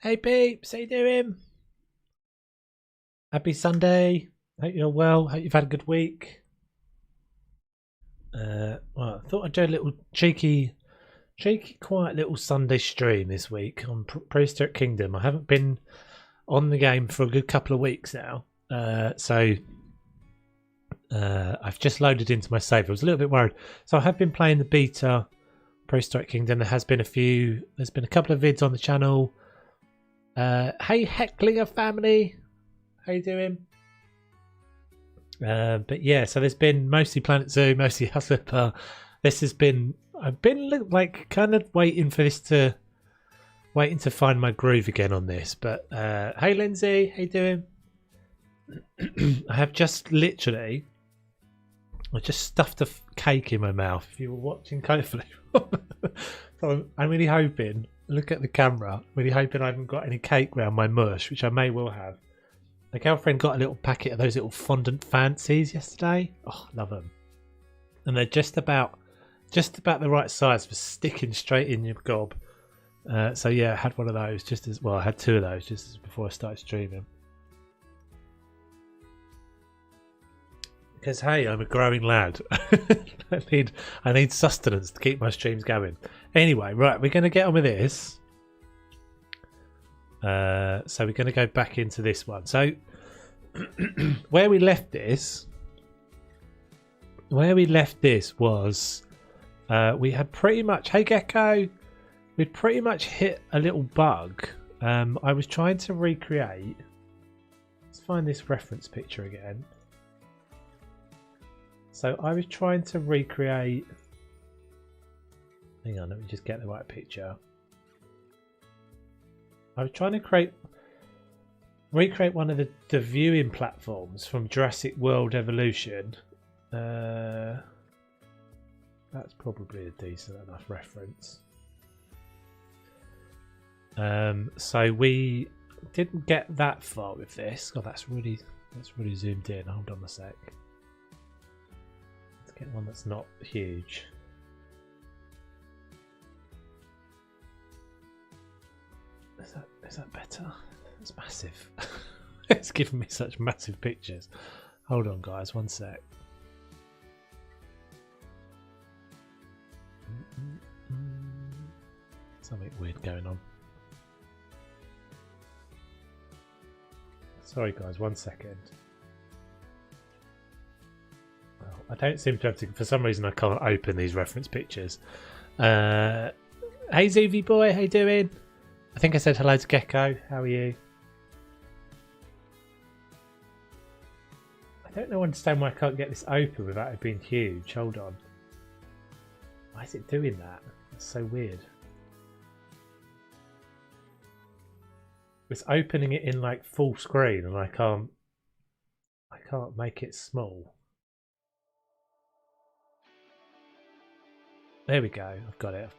Hey peeps, how you doing? Happy Sunday. Hope you're well. Hope you've had a good week. Well, I thought I'd do a little cheeky, quiet little Sunday stream this week on Prehistoric Kingdom. I haven't been on the game for a good couple of weeks now, so I've just loaded into my save. I was a little bit worried, so I have been playing the beta Prehistoric Kingdom. There's been a couple of vids on the channel. Hey Hecklinger family, how you doing? But yeah, so there's been mostly Planet Zoo, mostly Hustler. I've been like kind of waiting to find my groove again on this. But hey Lindsay, how you doing? I have just literally, I just stuffed a cake in my mouth. If you were watching carefully, so I'm really hoping. Look at the camera. Really hoping I haven't got any cake around my mush, which I may well have. My girlfriend got a little packet of those little fondant fancies yesterday. Oh, love them. And they're just about the right size for sticking straight in your gob. So yeah, I had one of those I had two of those just as before I started streaming. Because hey, I'm a growing lad. I need sustenance to keep my streams going. Anyway, right, we're going to get on with this. So we're going to go back into this one. So where we left this was we had pretty much, hey Gecko, we'd pretty much hit a little bug. I was trying to recreate. Let's find this reference picture again. So I was trying to recreate. Hang on, let me just get the right picture. I was trying to recreate one of the viewing platforms from Jurassic World Evolution. That's probably a decent enough reference. So we didn't get that far with this. God, that's really zoomed in. Hold on a sec. Let's get one that's not huge. Is that better? It's massive. It's giving me such massive pictures. Hold on, guys, one sec. Something weird going on. Sorry, guys, 1 second. Well, I don't seem to have to. For some reason, I can't open these reference pictures. Hey, Zuvi boy, how you doing? I think I said hello to Gecko. How are you? I don't understand why I can't get this open without it being huge. Hold on. Why is it doing that? It's so weird. It's opening it in like full screen and I can't make it small. There we go. I've got it.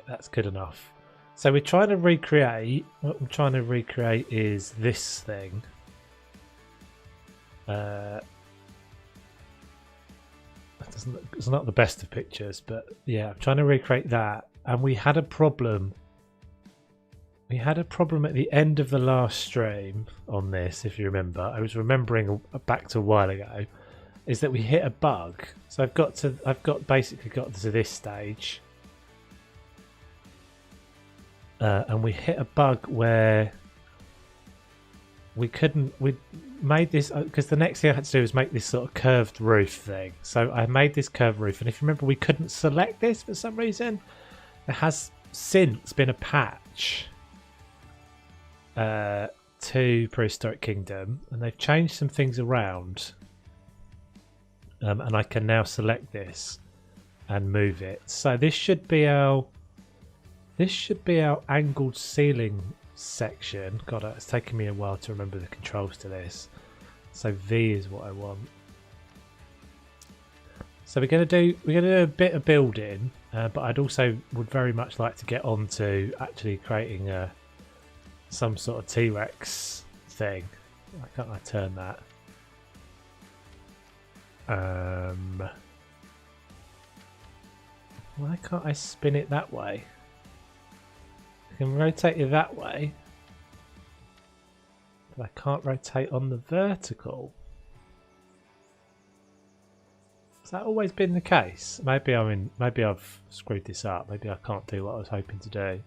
That's good enough. So we're trying to recreate. What I'm trying to recreate is this thing. It's not the best of pictures, but yeah, I'm trying to recreate that. And we had a problem. We had a problem at the end of the last stream on this, if you remember. I was remembering back to a while ago, is that we hit a bug. So I've basically got to this stage. And we hit a bug where we made this, because the next thing I had to do was make this sort of curved roof thing. So I made this curved roof, and if you remember, we couldn't select this for some reason. There has since been a patch to Prehistoric Kingdom, and they've changed some things around. And I can now select this and move it. So this should be our angled ceiling section. God, it's taken me a while to remember the controls to this. So V is what I want. So we're gonna do a bit of building, but I'd also would very much like to get on to actually creating some sort of T-Rex thing. Why can't I turn that? Why can't I spin it that way? I can rotate it that way. but I can't rotate on the vertical. Has that always been the case? Maybe maybe I've screwed this up. Maybe I can't do what I was hoping to do.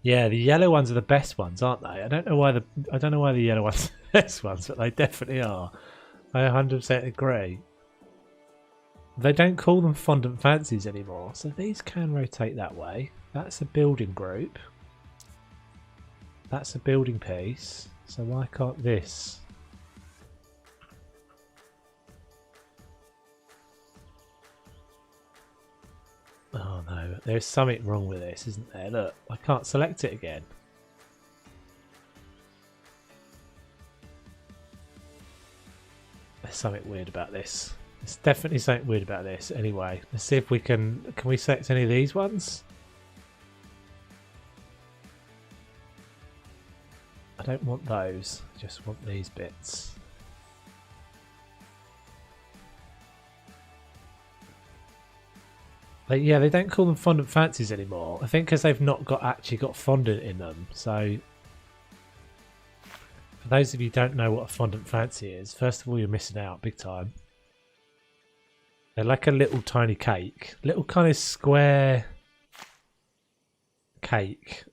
Yeah, the yellow ones are the best ones, aren't they? I don't know why the yellow ones are the best ones, but they definitely are. I 100% agree. They don't call them fondant fancies anymore, so these can rotate that way. That's a building group. That's a building piece. So why can't this? Oh no, there's something wrong with this, isn't there? Look, I can't select it again. There's something weird about this. There's definitely something weird about this. Anyway, let's see if we can we select any of these ones? I don't want those, I just want these bits. Yeah, they don't call them fondant fancies anymore. I think because they've not actually got fondant in them. So, for those of you who don't know what a fondant fancy is, first of all, you're missing out big time. They're like a little tiny cake, little kind of square cake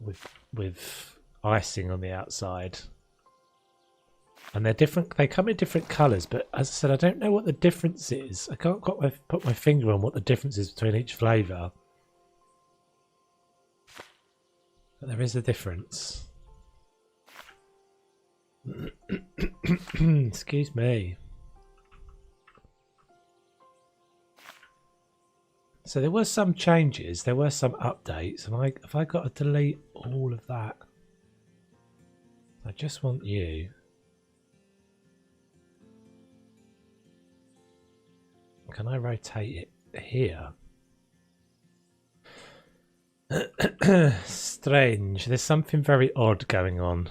with icing on the outside. And they're different. They come in different colours, but as I said, I don't know what the difference is. I can't quite put my finger on what the difference is between each flavour. But there is a difference. Excuse me. So there were some changes. There were some updates. Have I got to delete all of that? I just want you. Can I rotate it here? Strange. There's something very odd going on.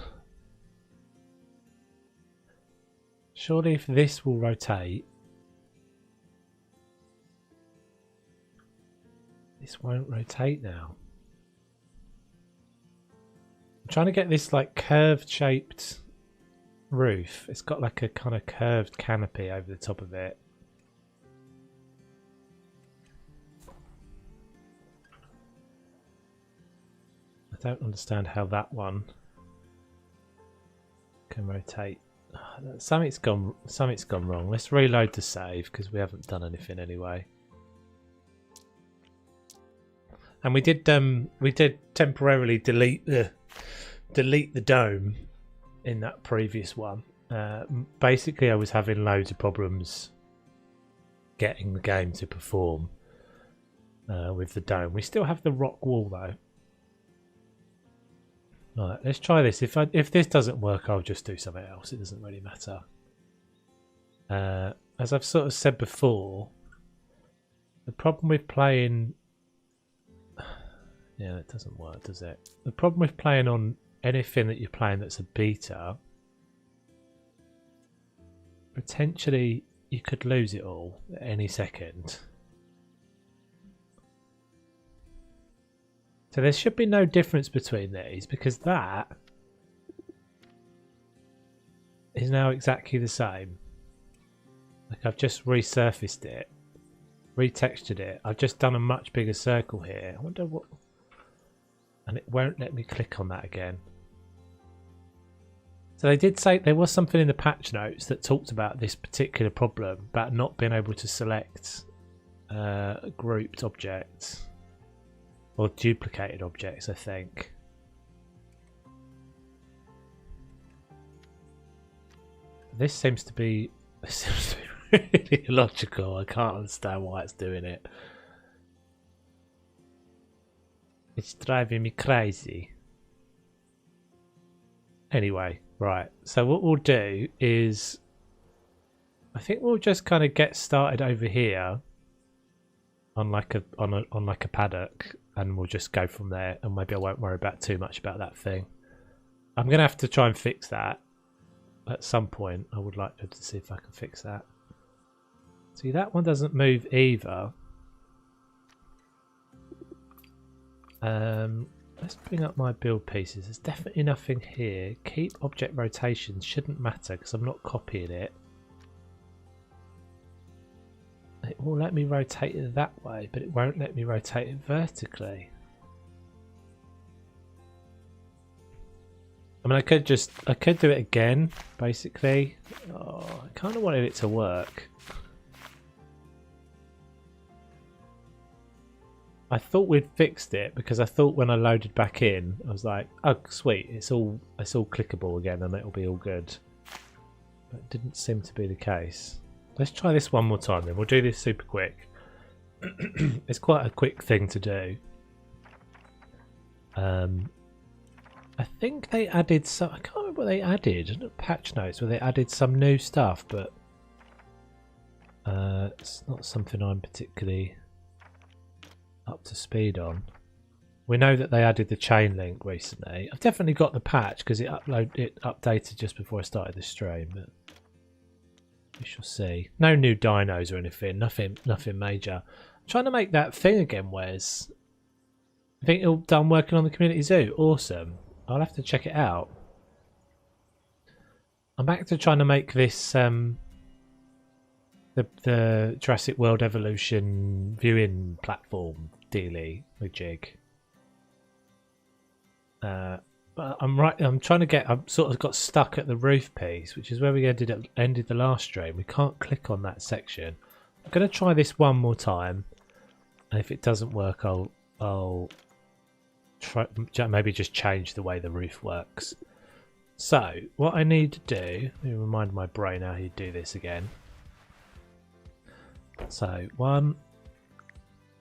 Surely if this will rotate, this won't rotate now. I'm trying to get this like curved shaped roof. It's got like a kind of curved canopy over the top of it. I don't understand how that one can rotate. Something's gone wrong. Let's reload the save because we haven't done anything anyway. And we did temporarily delete the dome in that previous one. Basically, I was having loads of problems getting the game to perform with the dome. We still have the rock wall though. Right, let's try this. If this doesn't work, I'll just do something else. It doesn't really matter. As I've sort of said before, the problem with playing... Yeah, that doesn't work, does it? The problem with playing on anything that you're playing that's a beta, potentially you could lose it all at any second. So there should be no difference between these because that is now exactly the same. Like I've just resurfaced it, retextured it. I've just done a much bigger circle here. I wonder what... And it won't let me click on that again. So they did say there was something in the patch notes that talked about this particular problem, about not being able to select grouped objects. Or duplicated objects, I think. This seems to be really illogical. I can't understand why it's doing it. It's driving me crazy. Anyway, right. So what we'll do is, I think we'll just kind of get started over here on like a paddock. And we'll just go from there, and maybe I won't worry about too much about that thing. I'm going to have to try and fix that at some point. I would like to see if I can fix that. See, that one doesn't move either. And let's bring up my build pieces. There's definitely nothing here. Keep object rotation shouldn't matter because I'm not copying it. It will let me rotate it that way, but it won't let me rotate it vertically. I mean, I could do it again, basically. Oh, I kind of wanted it to work. I thought we'd fixed it because I thought when I loaded back in, I was like, "Oh, sweet! It's all clickable again, and it'll be all good." But it didn't seem to be the case. Let's try this one more time. Then we'll do this super quick. It's quite a quick thing to do. I think they added some. I can't remember what they added. Patch notes where they added some new stuff, but it's not something I'm particularly up to speed on. We know that they added the chain link recently. I've definitely got the patch because it updated just before I started the stream. But we shall see. No new dinos or anything. Nothing major. I'm trying to make that thing again, Wes. I think you're done working on the community zoo. Awesome. I'll have to check it out. I'm back to trying to make this the Jurassic World Evolution viewing platform dealy with jig. But I'm trying to get. I'm sort of got stuck at the roof piece, which is where we ended the last stream. We can't click on that section. I'm going to try this one more time, and if it doesn't work, I'll try maybe just change the way the roof works. So what I need to do, let me remind my brain how you do this again. So 1,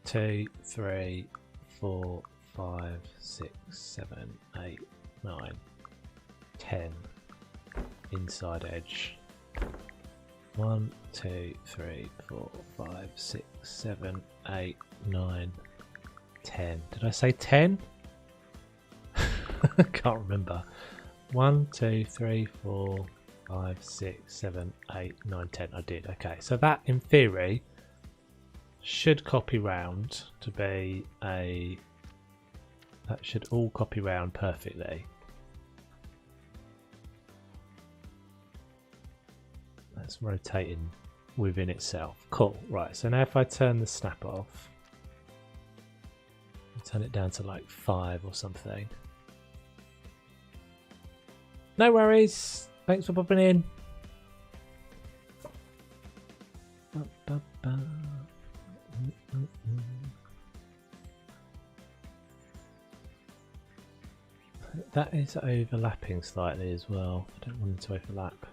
2, 3, 4, 5, 6, 7, 8, 9, 10 inside edge. 1, 2, 3, 4, 5, 6, 7, 8, 9, 10. Did I say 10? I can't remember. 1, 2, 3, 4, 5, 6, 7, 8, 9, 10. I did. Okay, so that in theory should copy round to be a. That should all copy round perfectly. That's rotating within itself. Cool. Right. So now if I turn the snap off, turn it down to like 5 or something. No worries. Thanks for popping in. That is overlapping slightly as well. I don't want it to overlap.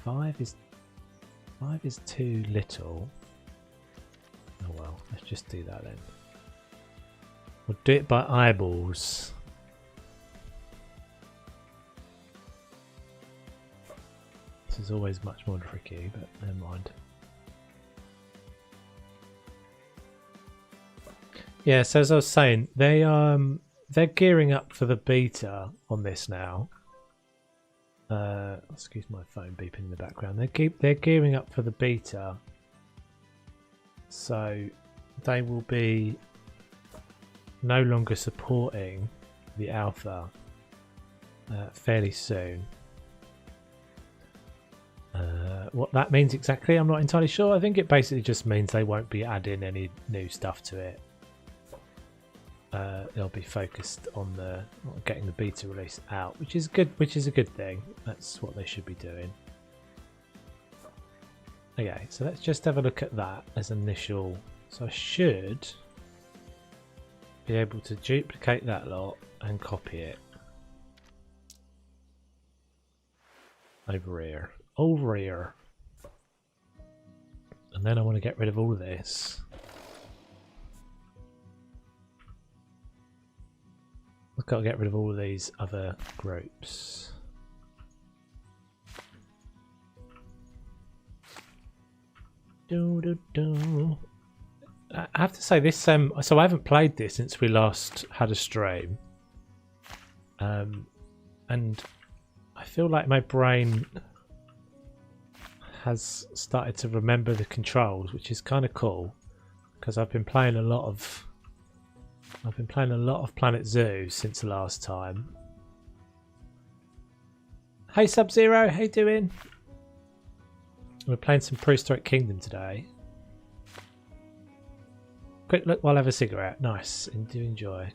Five is too little. Oh well, let's just do that then. We'll do it by eyeballs. This is always much more tricky, but never mind. Yeah, so as I was saying, they're gearing up for the beta on this now. Excuse my phone beeping in the background. They're gearing up for the beta, so they will be no longer supporting the alpha fairly soon. What that means exactly, I'm not entirely sure. I think it basically just means they won't be adding any new stuff to it. They'll be focused on getting the beta release out, which is good. Which is a good thing. That's what they should be doing. Okay, so let's just have a look at that as initial. So I should be able to duplicate that lot and copy it over here. And then I want to get rid of all of this. I've got to get rid of all of these other groups. I have to say this. So I haven't played this since we last had a stream. And I feel like my brain has started to remember the controls, which is kind of cool because I've been playing a lot of Planet Zoo since the last time. Hey Sub-Zero, how you doing? We're playing some Prehistoric Kingdom today. Quick look while I have a cigarette. Nice, and do enjoy.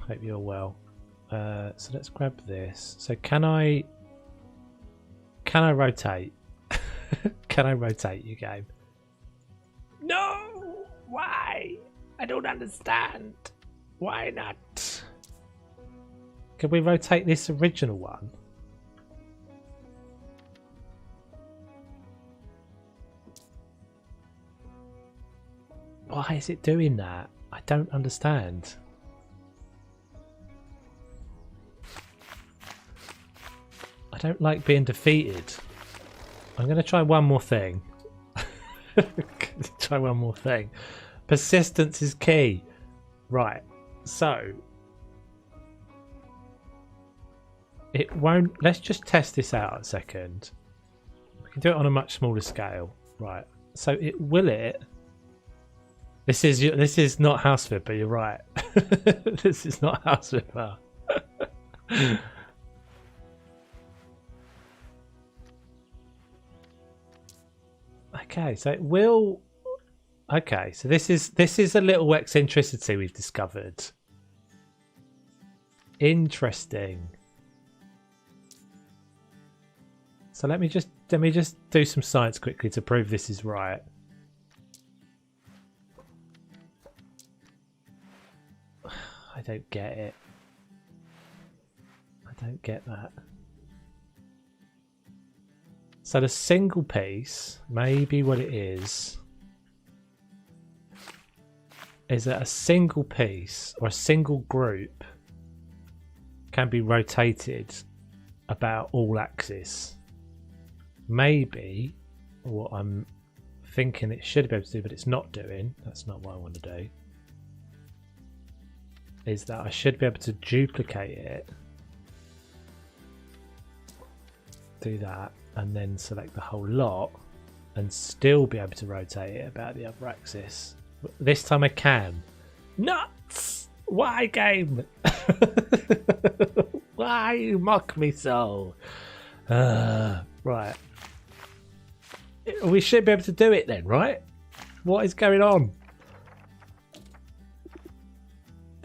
Hope you're well. So let's grab this. So can I rotate? Can I rotate your game? No! Why? I don't understand. Why not? Can we rotate this original one? Why is it doing that? I don't understand. I don't like being defeated. I'm going to try one more thing. Try one more thing. Persistence is key. Right. So it won't. Let's just test this out a second. We can do it on a much smaller scale. Right. So it will it. This is not House Flipper, you're right. This is not House Flipper. Okay, so it will. Okay, so this is a little eccentricity we've discovered. Interesting. So let me just do some science quickly to prove this is right. I don't get it. I don't get that. So the single piece, maybe what it is that a single piece or a single group can be rotated about all axis. Maybe what I'm thinking it should be able to do, but it's not doing, that's not what I want to do, is that I should be able to duplicate it, do that, and then select the whole lot and still be able to rotate it about the other axis. This time I can. Nuts! Why, game? Why you mock me so? Right. We should be able to do it then, right? What is going on?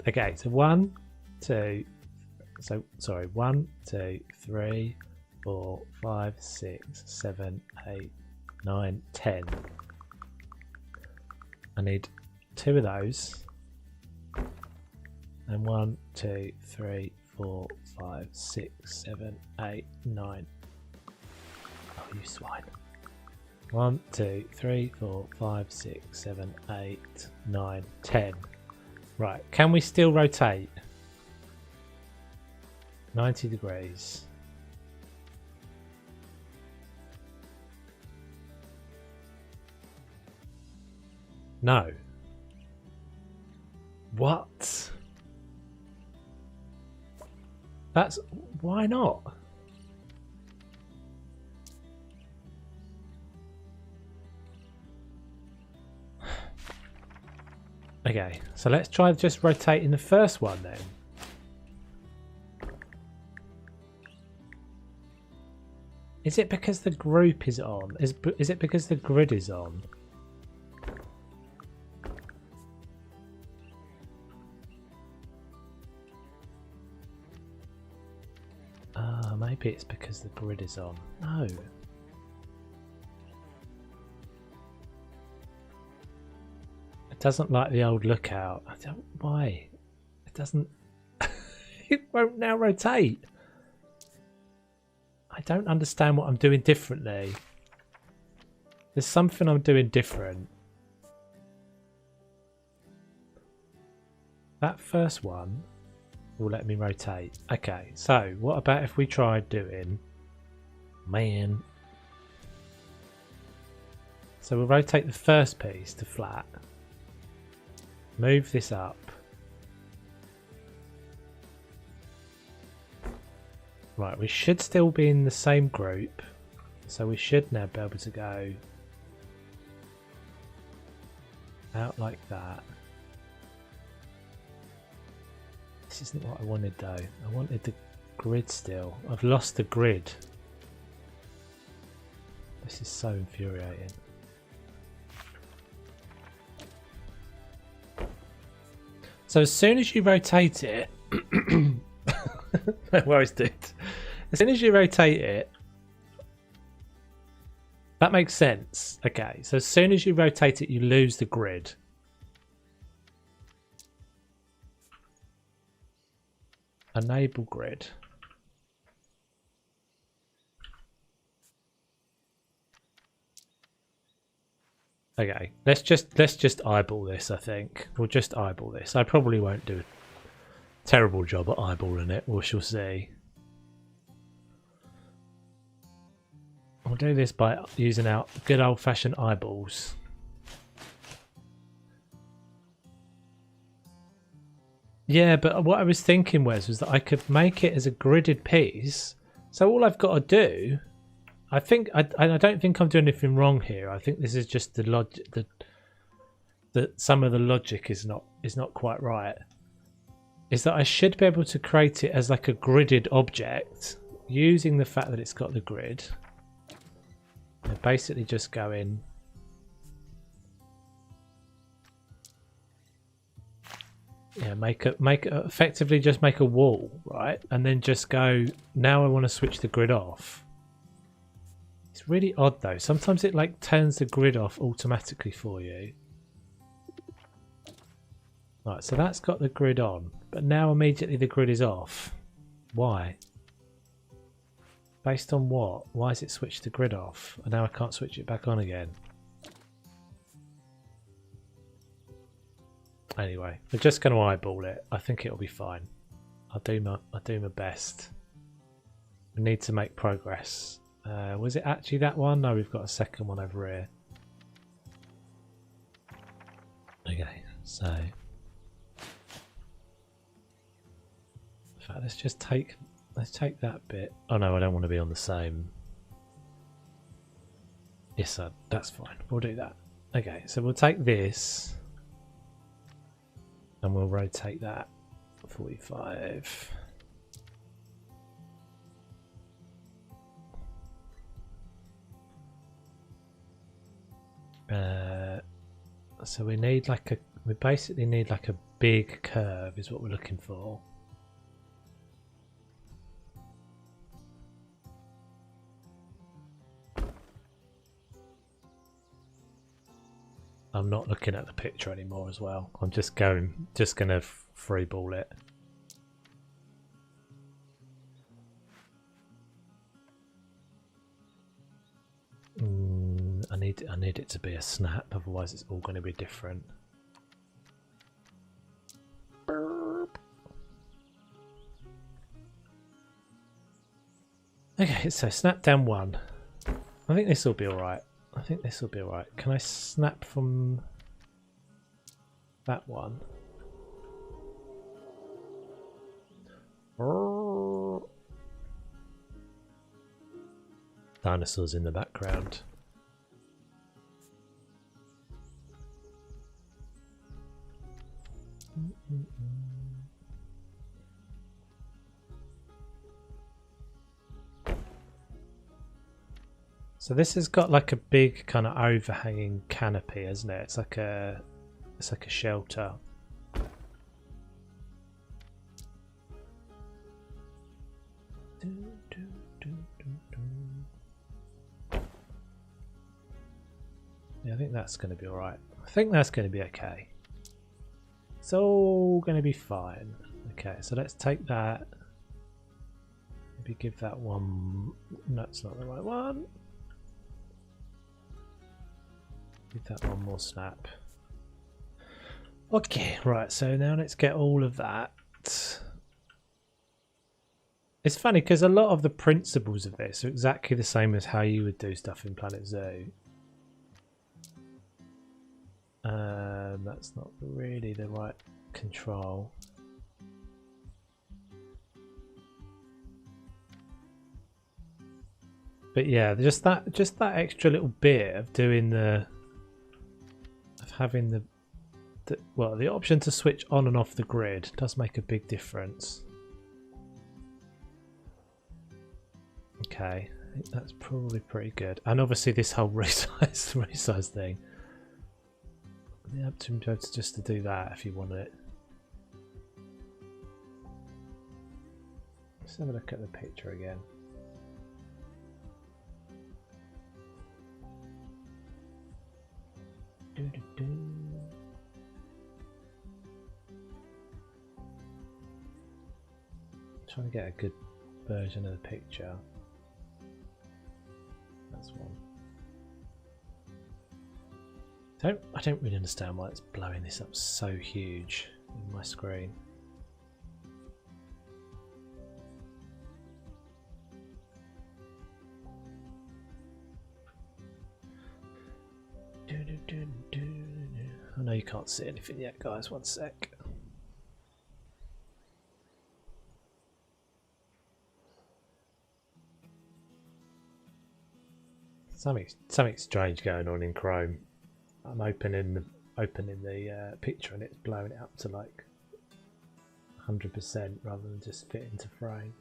Okay, so 1, 2, 3, 4, 5, 6, 7, 8, 9, 10. I need 2 of those. And 1, 2, 3, 4, 5, 6, 7, 8, 9. Oh, you swine. 1, 2, 3, 4, 5, 6, 7, 8, 9, 10. Right, can we still rotate? 90 degrees. No. What? That's... why not? Okay, so let's try just rotating the first one then. Is it because the group is on? Is it because the grid is on? Maybe it's because the grid is on. No. It doesn't like the old lookout. I don't... why? It doesn't... It won't now rotate. I don't understand what I'm doing differently. There's something I'm doing different. That first one will let me rotate. Okay, so what about if we tried doing... Man. So we'll rotate the first piece to flat. Move this up. Right, we should still be in the same group, so we should now be able to go out like that. This isn't what I wanted though. I wanted the grid still. I've lost the grid. This is so infuriating. So as soon as you rotate it, no worries, dude. As soon as you rotate it, that makes sense. Okay, so as soon as you rotate it, you lose the grid. Enable grid. Okay, let's just eyeball this. I think we'll just eyeball this. I probably won't do a terrible job at eyeballing it. We shall see. We'll do this by using our good old-fashioned eyeballs. Yeah, but what I was thinking was that I could make it as a gridded piece. So all I've got to do, I don't think I'm doing anything wrong here. I think this is just the logic that some of the logic is not quite right. Is that I should be able to create it as like a gridded object using the fact that it's got the grid. And basically just go in. Yeah, effectively just make a wall, right? And then just go, now I want to switch the grid off. It's really odd though. Sometimes it like turns the grid off automatically for you. Right, so that's got the grid on, but now immediately the grid is off. Why? Based on what? Why has it switched the grid off? And now I can't switch it back on again. Anyway, we're just going to eyeball it. I think it'll be fine. I'll do my best. We need to make progress. Was it actually that one? No, we've got a second one over here. Okay, so in fact, let's take that bit. Oh no, I don't want to be on the same. Yes, sir, that's fine. We'll do that. Okay, so we'll take this. And we'll rotate that 45. So we basically need like a big curve is what we're looking for. I'm not looking at the picture anymore as well. I'm just gonna free ball it. I need it to be a snap, otherwise it's all going to be different. Okay, so snap down one. I think this will be alright. Can I snap from that one? Dinosaurs in the background. So this has got like a big kind of overhanging canopy, isn't it? It's like a shelter. Yeah, I think that's going to be alright. I think that's going to be okay. It's all going to be fine. Okay, so let's take that. Maybe give that one. No, it's not the right one. Give that one more snap. Okay, right, so now let's get all of that. It's funny because a lot of the principles of this are exactly the same as how you would do stuff in Planet Zoo. That's not really the right control. But yeah, just that extra little bit of doing having the option to switch on and off the grid does make a big difference. Okay, I think that's probably pretty good. And obviously this whole resize thing. The option just to do that if you want it. Let's have a look at the picture again. Trying to get a good version of the picture. That's one. I don't really understand why it's blowing this up so huge in my screen. I know you can't see anything yet, guys. One sec. Something strange going on in Chrome. I'm opening the picture and it's blowing it up to like 100% rather than just fit into frame.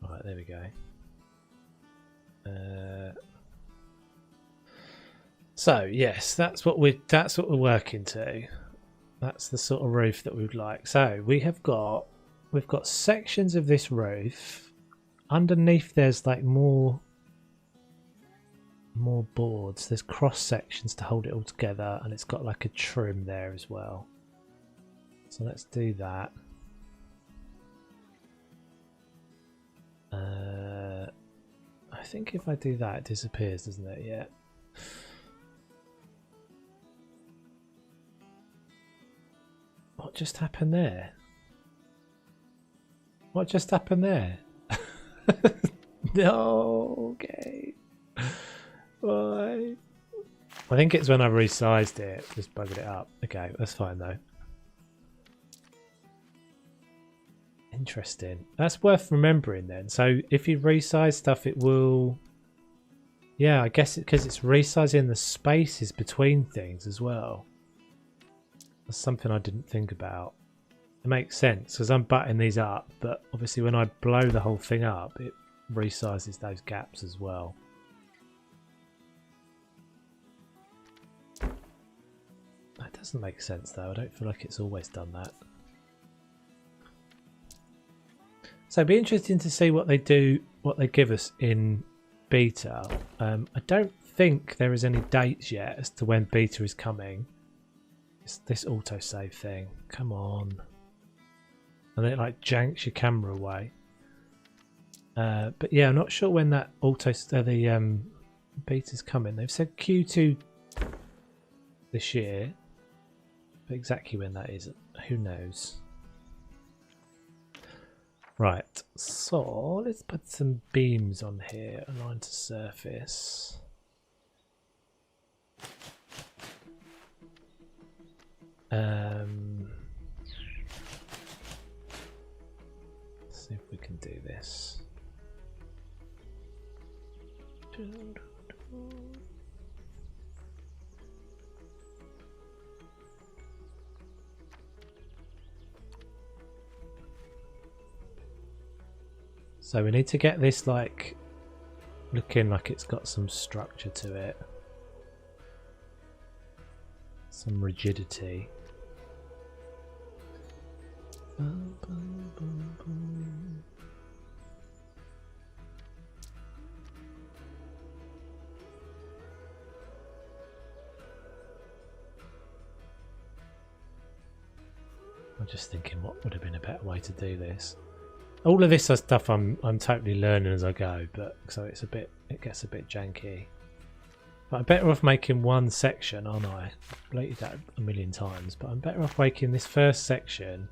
Right, there we go. So yes, that's what we're working to. That's the sort of roof that we'd like. So we've got sections of this roof. Underneath there's like more boards. There's cross sections to hold it all together, and it's got like a trim there as well. So let's do that. I think if I do that, it disappears, doesn't it? Yeah. What just happened there? What just happened there? No, okay. Why? I think it's when I resized it, just buggered it up. Okay, that's fine though. Interesting. That's worth remembering then. So if you resize stuff, it will... Yeah, I guess because it's resizing the spaces between things as well. That's something I didn't think about. It makes sense because I'm butting these up, but obviously when I blow the whole thing up, it resizes those gaps as well. That doesn't make sense though. I don't feel like it's always done that. So it'd be interesting to see what they do, what they give us in beta. I don't think there is any dates yet as to when beta is coming. It's this autosave thing. Come on. And it like janks your camera away. But yeah, I'm not sure when that the beta's coming. They've said Q2 this year, but exactly when that is, who knows. Right, so let's put some beams on here, align to surface. Let's see if we can do this. So we need to get this like looking like it's got some structure to it, some rigidity. I'm just thinking what would have been a better way to do this. All of this stuff I'm totally learning as I go, but so it gets a bit janky. But I'm better off making one section, aren't I? I've related that a million times, but I'm better off making this first section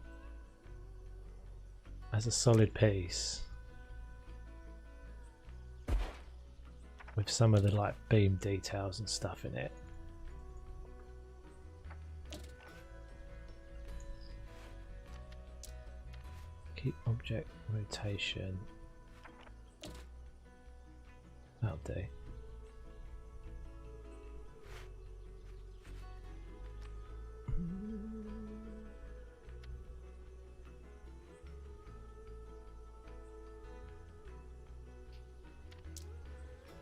as a solid piece. with some of the like beam details and stuff in it. Keep object rotation. That'll do.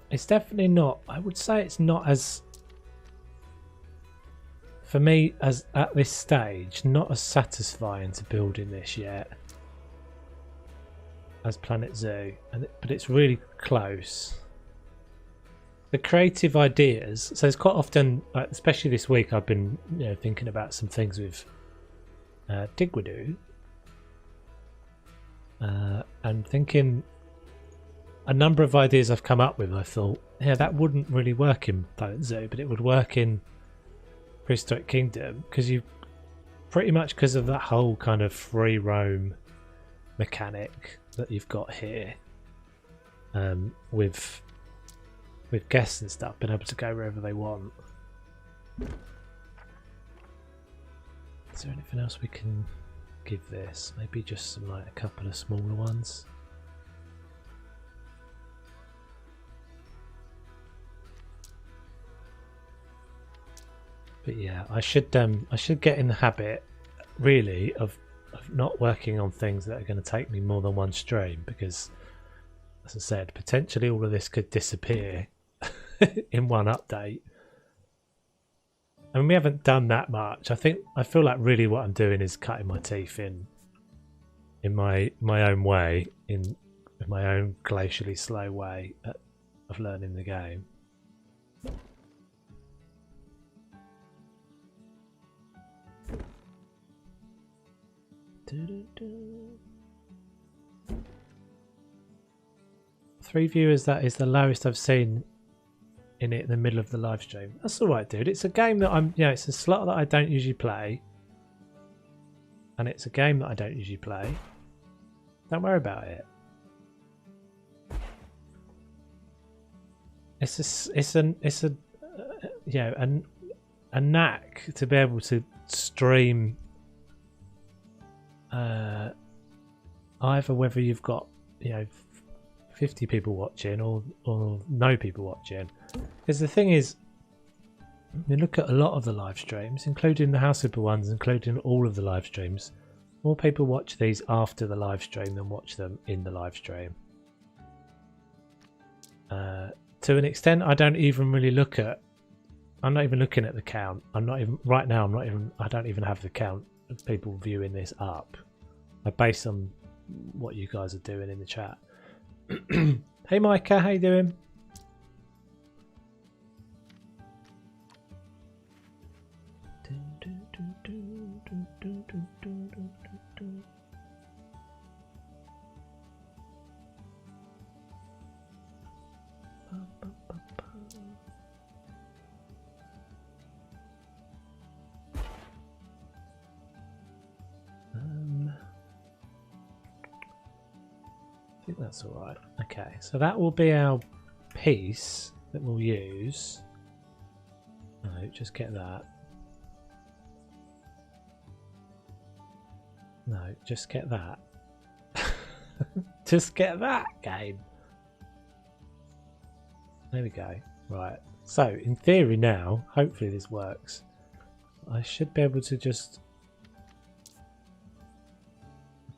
It's definitely not, I would say it's not as, for me, as at this stage, not as satisfying to build in this yet as Planet Zoo, but it's really close. The creative ideas, so it's quite often, especially this week, I've been thinking about some things with Digwadoo, and thinking a number of ideas I've come up with. I thought, yeah, that wouldn't really work in Planet Zoo, but it would work in Prehistoric Kingdom, because you pretty much, because of that whole kind of free roam mechanic that you've got here, with guests and stuff, being able to go wherever they want. Is there anything else we can give this? Maybe just some, like, a couple of smaller ones. But yeah, I should get in the habit, really, of not working on things that are going to take me more than one stream, because, as I said, potentially all of this could disappear in one update. I mean, we haven't done that much. I feel like really what I'm doing is cutting my teeth in my own way, in my own glacially slow way of learning the game. Three viewers, that is the lowest I've seen in it in the middle of the live stream. That's alright, dude. It's a game that it's a slot that I don't usually play, and it's a game that I don't usually play. Don't worry about it. It's a knack to be able to stream either whether you've got 50 people watching or no people watching. Because the thing is, you look at a lot of the live streams, including the House Super ones, including all of the live streams, more people watch these after the live stream than watch them in the live stream. To an extent, I don't even really look at, I'm not even looking at the count. I'm not even, right now, I don't even have the count of people viewing this up. I base on what you guys are doing in the chat. Hey Micah, how you doing? I think that's all right. Okay, so that will be our piece that we'll use. No, just get that. No, just get that. Just get that, game. There we go. Right. So, in theory now, hopefully this works. I should be able to just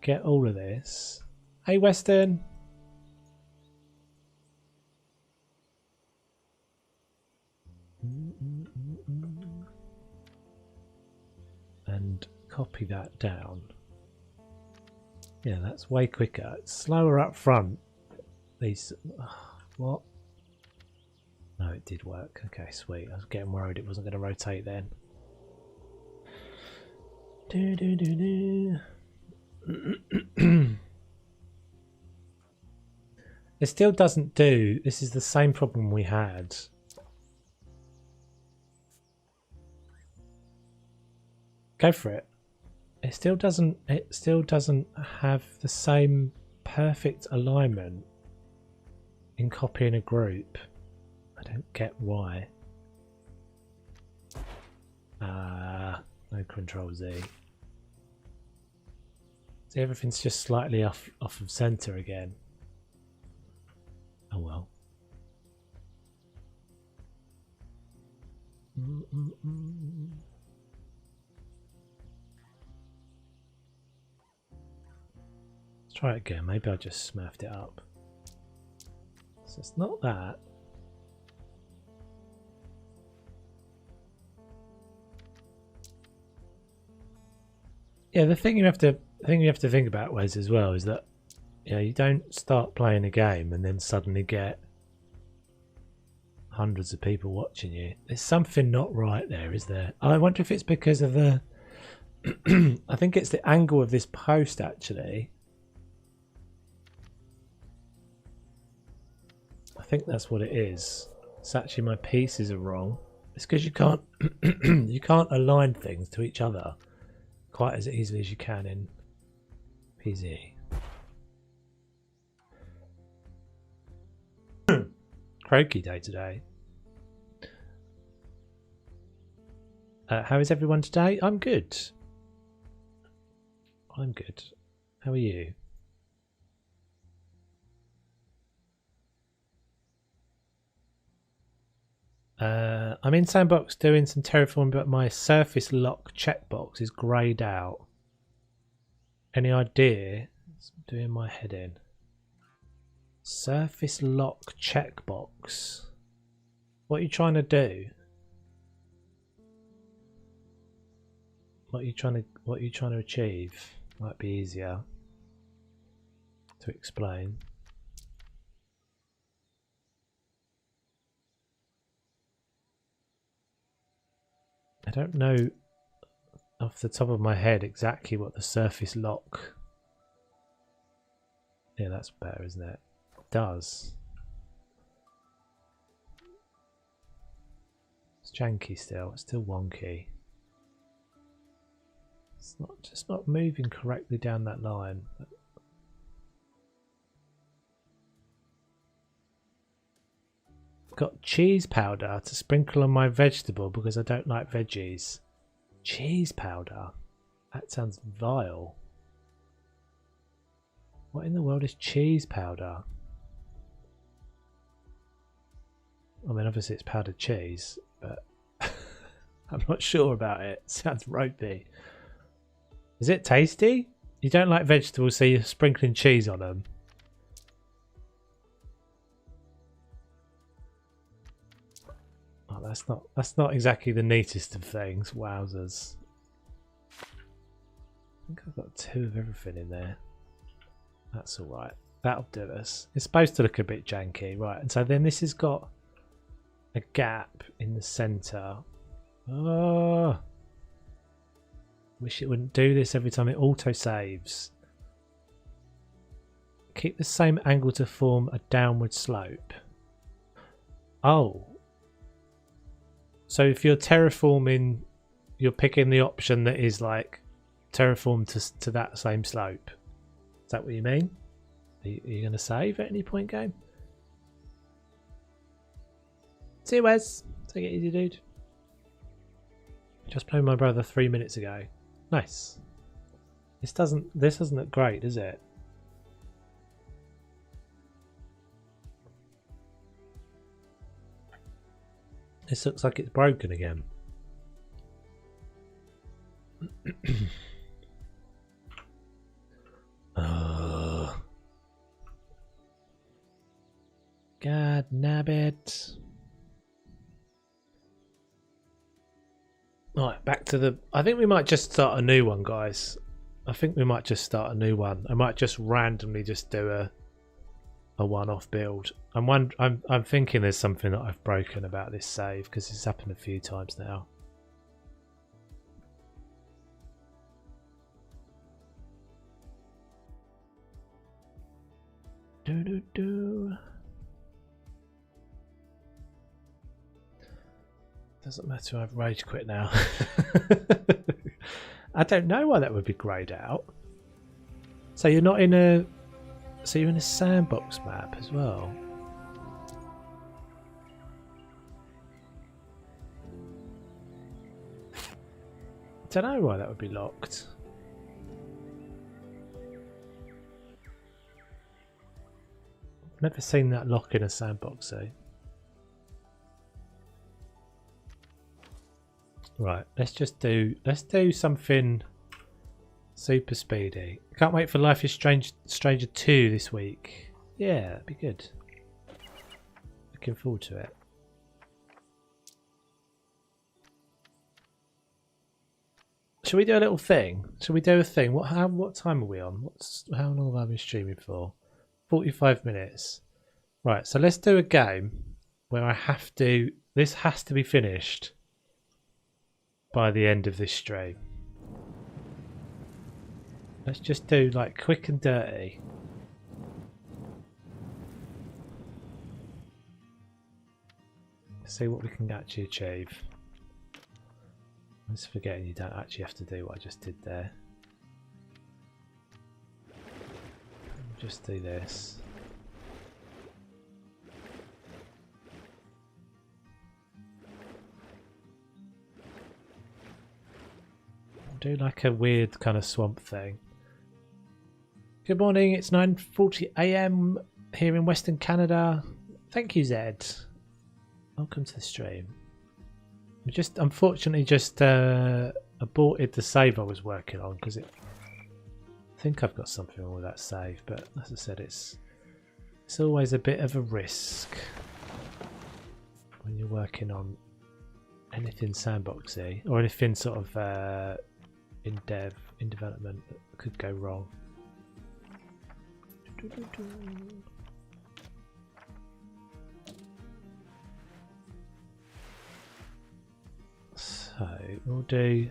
get all of this. Hey, Weston. And copy that down. Yeah, that's way quicker. It's slower up front. These. What? No, it did work. Okay, sweet. I was getting worried it wasn't going to rotate then. It still doesn't do. This is the same problem we had. Go for it. It still doesn't have the same perfect alignment in copying a group I don't get why. No control Z. See, everything's just slightly off of center again. Oh well. Let's try it again. Maybe I just smaffed it up. So it's not that. Yeah, the thing you have to think about, Wes, as well, is that you don't start playing a game and then suddenly get hundreds of people watching you. There's something not right there, is there? I wonder if it's because of the I think it's the angle of this post, actually. I think that's what it is. It's actually my pieces are wrong. It's because you can't you can't align things to each other quite as easily as you can in PZ. Croaky day today. How is everyone today? I'm good. I'm good. How are you? I'm in Sandbox doing some terraforming, but my surface lock checkbox is greyed out. Any idea? It's doing my head in. Surface lock checkbox. What are you trying to do? What are you trying to achieve? Might be easier to explain. I don't know off the top of my head exactly what the surface lock. Yeah, that's better, isn't it? It does. It's janky still. It's still wonky. It's just not moving correctly down that line. Got cheese powder to sprinkle on my vegetable because I don't like veggies. Cheese powder? That sounds vile. What in the world is cheese powder? I mean, obviously it's powdered cheese, but I'm not sure about it. It sounds ropey. Is it tasty? You don't like vegetables, so you're sprinkling cheese on them. Oh, that's not exactly the neatest of things. Wowzers. I think I've got 2 of everything in there. That's alright. That'll do us. It's supposed to look a bit janky, right? And so then this has got a gap in the centre. Oh, wish it wouldn't do this every time it auto saves. Keep the same angle to form a downward slope. Oh. So if you're terraforming, you're picking the option that is like terraform to that same slope. Is that what you mean? Are you going to save at any point, game? See you, Wes. Take it easy, dude. Just played with my brother 3 minutes ago. Nice. This doesn't look great, does it? This looks like it's broken again. Oh. God nabbit. Right, back to the... I think we might just start a new one, guys. I think we might just start a new one. I might just randomly just do a one-off build. I'm thinking there's something that I've broken about this save because it's happened a few times now. Doesn't matter, I've rage quit now. I don't know why that would be greyed out. So you're not in a... So you're in a sandbox map as well. Don't know why that would be locked. Never seen that lock in a sandbox, though. Right, let's do something super speedy. Can't wait for Life is Stranger 2 this week. Yeah, that'd be good. Looking forward to it. Shall we do a little thing? Shall we do a thing? What time are we on? How long have I been streaming for? 45 minutes. Right, so let's do a game where I have to. This has to be finished by the end of this stream. Let's just do like quick and dirty. See what we can actually achieve. I'm just forgetting you don't actually have to do what I just did there. Just do this. Do like a weird kind of swamp thing. Good morning, it's 9:40 AM here in Western Canada. Thank you, Zed. Welcome to the stream. We just unfortunately just aborted the save I was working on because I think I've got something wrong with that save, but as I said, it's always a bit of a risk when you're working on anything sandboxy or anything sort of in development that could go wrong. So we'll do,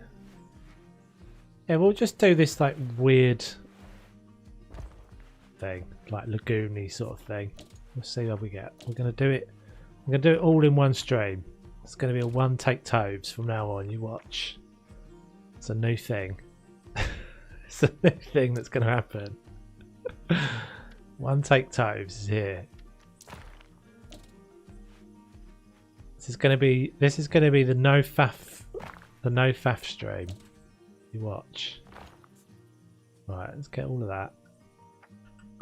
yeah, we'll just do this like weird thing, like lagoony sort of thing. We'll see how we get. We're gonna do it. I'm gonna do it all in one stream. It's gonna be a one take Tobes from now on. You watch. It's a new thing. It's a new thing that's gonna happen. One take Tobes is here. This is gonna be the no faff stream. You watch. Right, let's get all of that.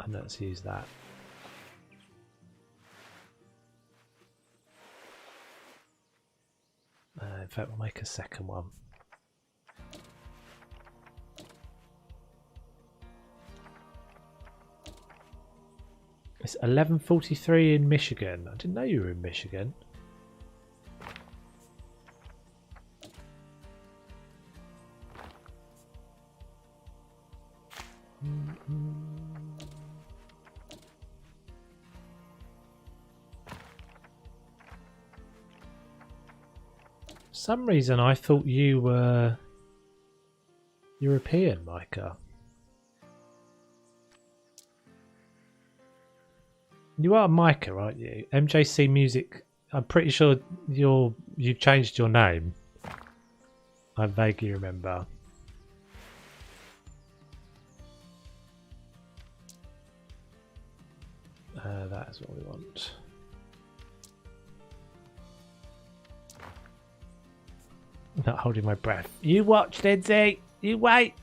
And let's use that. In fact, we'll make a second one. It's 11:43 in Michigan. I didn't know you were in Michigan. For some reason I thought you were European, Micah. You are Micah, aren't you? MJC Music. I'm pretty sure you've changed your name. I vaguely remember. That is what we want. Not holding my breath. You watch, Lindsay. You wait.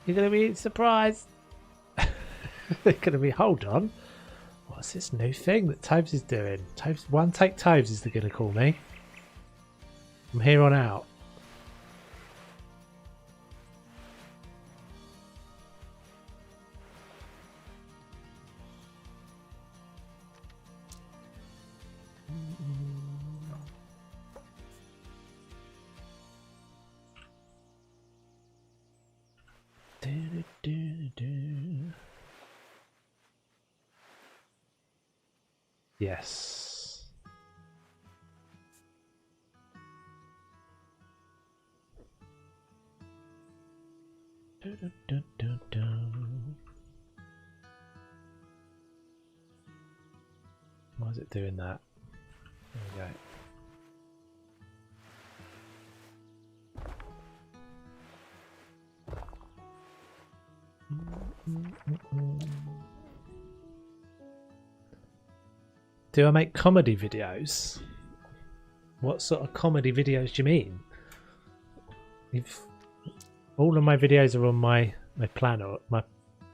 You're going to be surprised. They're going to be, hold on. What's this new thing that Tobes is doing? Tobes, one take Tobes is going to call me. From here on out. Yes. Why is it doing that? There we go. Do I make comedy videos? What sort of comedy videos do you mean? all of my videos are on my planet.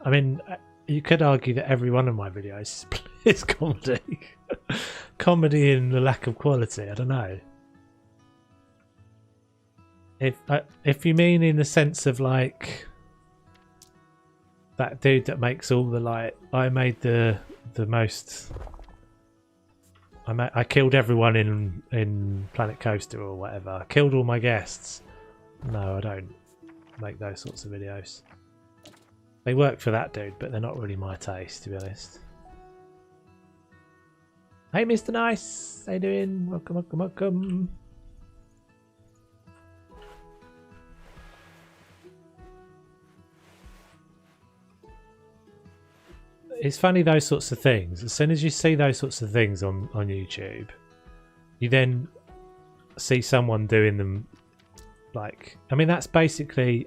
I mean, you could argue that every one of my videos is comedy. Comedy in the lack of quality. I don't know. If you mean in the sense of like that dude that makes all the like, I made the most. I killed everyone in Planet Coaster or whatever. I killed all my guests. No, I don't make those sorts of videos. They work for that dude, but they're not really my taste, to be honest. Hey, Mr. Nice, how you doing? Welcome, welcome, welcome. It's funny, those sorts of things. As soon as you see those sorts of things on YouTube, you then see someone doing them. Like, I mean, that's basically.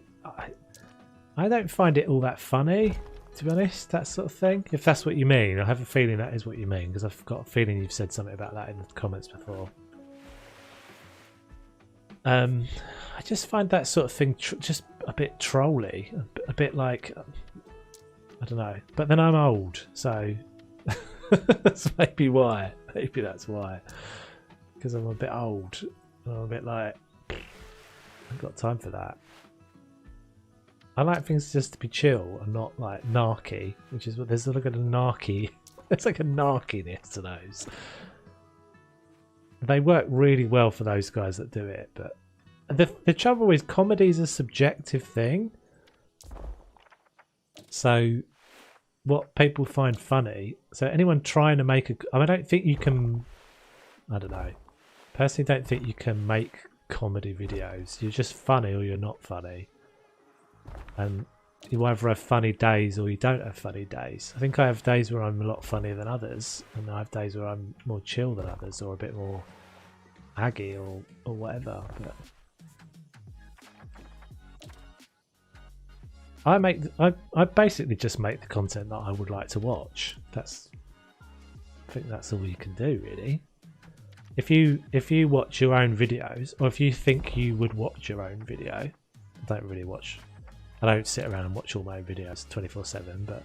I don't find it all that funny, to be honest. That sort of thing. If that's what you mean, I have a feeling that is what you mean, because I've got a feeling you've said something about that in the comments before. I just find that sort of thing just a bit trolly, a bit like. I don't know, but then I'm old, so that's maybe why. Maybe that's why, because I'm a bit old. I'm a bit like, I've got time for that. I like things just to be chill and not like narky, which is what there's a look at a narky. There's like a narkiness to those. They work really well for those guys that do it, but the trouble is, comedy is a subjective thing. So what people find funny, so anyone trying to make I don't think you can, I don't know, personally don't think you can make comedy videos. You're just funny or you're not funny, and you either have funny days or you don't have funny days. I think I have days where I'm a lot funnier than others, and I have days where I'm more chill than others, or a bit more aggy or whatever. But I basically just make the content that I would like to watch. I think that's all you can do, really. If you watch your own videos, or if you think you would watch your own video, I don't sit around and watch all my own videos 24/7, but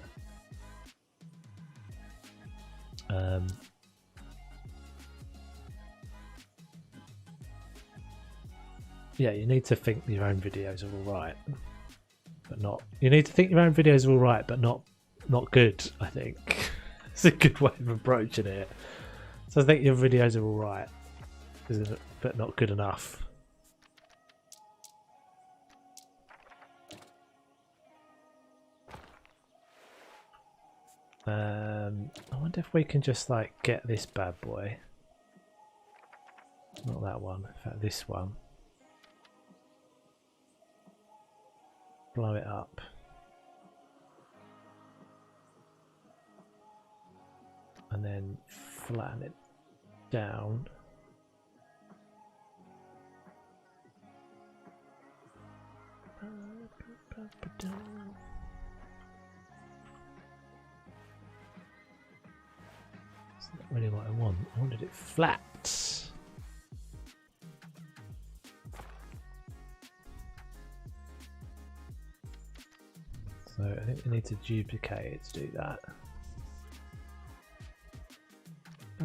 yeah, you need to think your own videos are all right. But not. You need to think your own videos are all right, but not good. I think it's a good way of approaching it. So I think your videos are all right, but not good enough. I wonder if we can just like get this bad boy. Not that one. In fact, this one. Blow it up. And then flatten it down. That's not really what I want. I wanted it flat. So I think we need to duplicate it to do that. I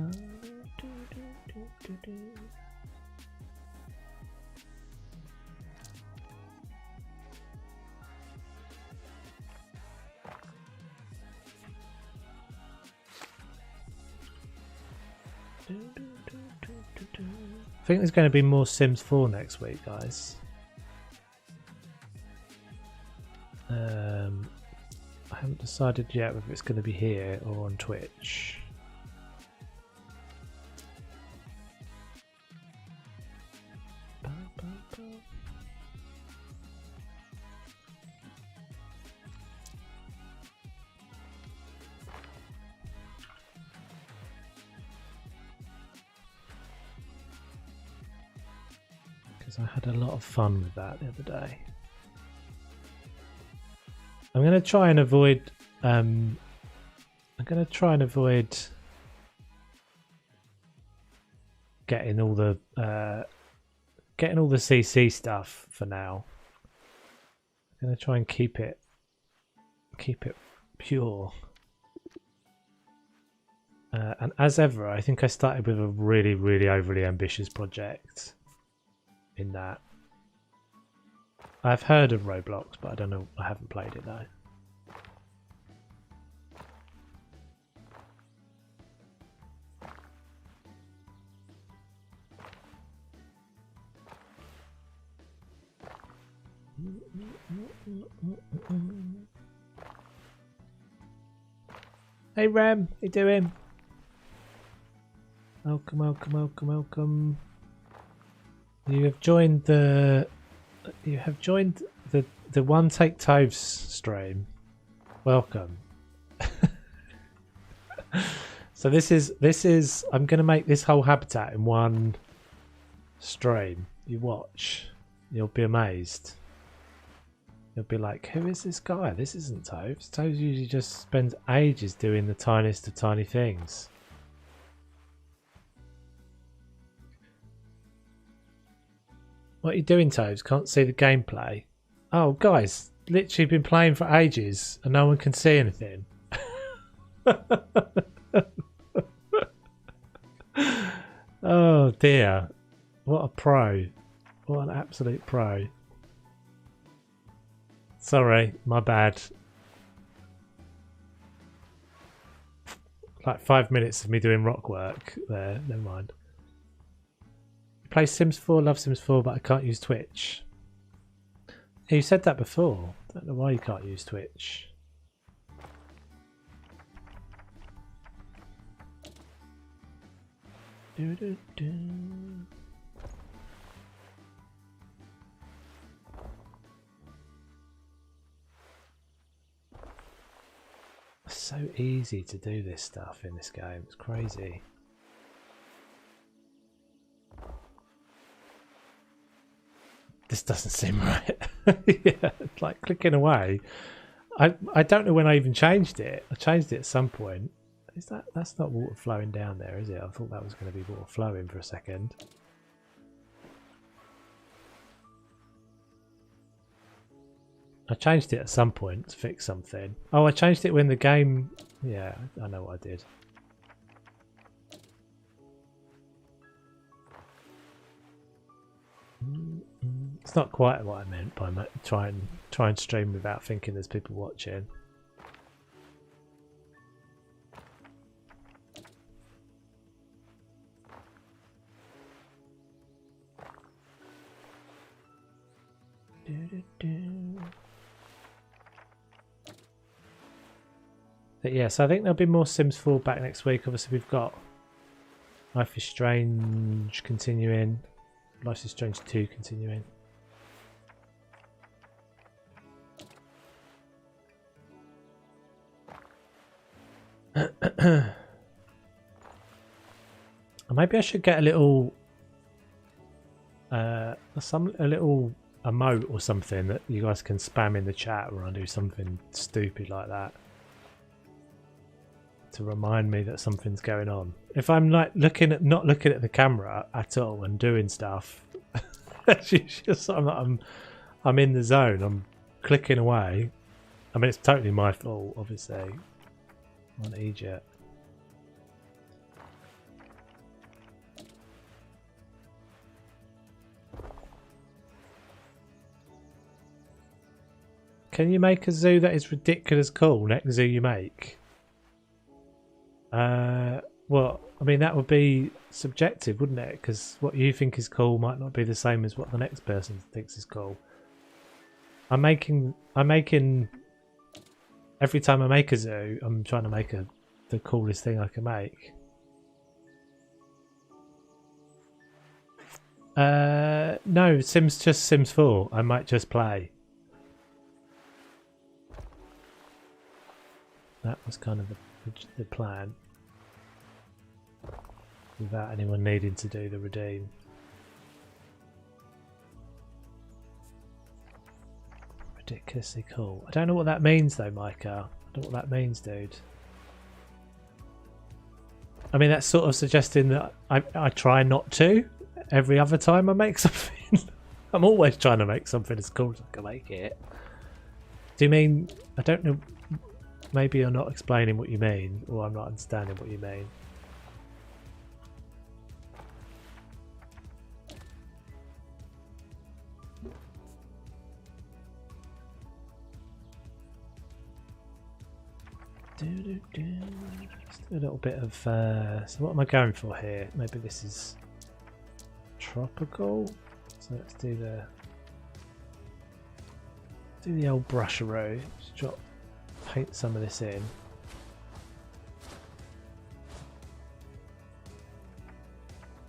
think there's going to be more Sims 4 next week, guys. I haven't decided yet whether it's going to be here or on Twitch. Because I had a lot of fun with that the other day. I'm going to try and avoid getting all the CC stuff for now. gonna try and keep it pure. And as ever, I think I started with a really, really overly ambitious project in that. I've heard of Roblox, but I don't know, I haven't played it though. Hey Rem, how you doing? Welcome, welcome, welcome, welcome. You have joined the One Take Toves stream. Welcome. So this is I'm gonna make this whole habitat in one stream. You watch, you'll be amazed. You'll be like, who is this guy? This isn't Toves. Toves usually just spends ages doing the tiniest of tiny things. What are you doing, Toves? Can't see the gameplay. Oh, guys, literally been playing for ages and no one can see anything. Oh dear. What a pro. What an absolute pro. Sorry, my bad. Like 5 minutes of me doing rock work there, never mind. Play Sims 4, love Sims 4, but I can't use Twitch. You said that before. Don't know why you can't use Twitch. It's so easy to do this stuff in this game. It's crazy. This doesn't seem right. Yeah, like clicking away. I don't know when I even changed it. I changed it at some point. Is that's not water flowing down there, is it? I thought that was going to be water flowing for a second. I changed it at some point to fix something. Oh, I changed it when the game... Yeah, I know what I did. It's not quite what I meant by try and stream without thinking there's people watching. But yeah, so I think there'll be more Sims 4 back next week. Obviously we've got Life is Strange continuing, Life is Strange 2 continuing. Maybe I should get a little a little emote or something that you guys can spam in the chat when I do something stupid like that, to remind me that something's going on. If I'm like not looking at the camera at all and doing stuff, it's just I'm in the zone. I'm clicking away. I mean, it's totally my fault, obviously. On Egypt. Can you make a zoo that is ridiculous cool next zoo you make? Well, I mean, that would be subjective, wouldn't it? Because what you think is cool might not be the same as what the next person thinks is cool. I'm making every time I make a zoo, I'm trying to make the coolest thing I can make. No, just Sims 4. I might just play. That was kind of the plan. Without anyone needing to do the redeem. Ridiculously cool. I don't know what that means though, Micah. I don't know what that means, dude. I mean, that's sort of suggesting that I try not to every other time I make something. I'm always trying to make something as cool as I can make it. Do you mean... I don't know. Maybe you're not explaining what you mean, or I'm not understanding what you mean. Let's do a little bit of... so what am I going for here? Maybe this is tropical. So let's do the old brusheroo. Just paint some of this in.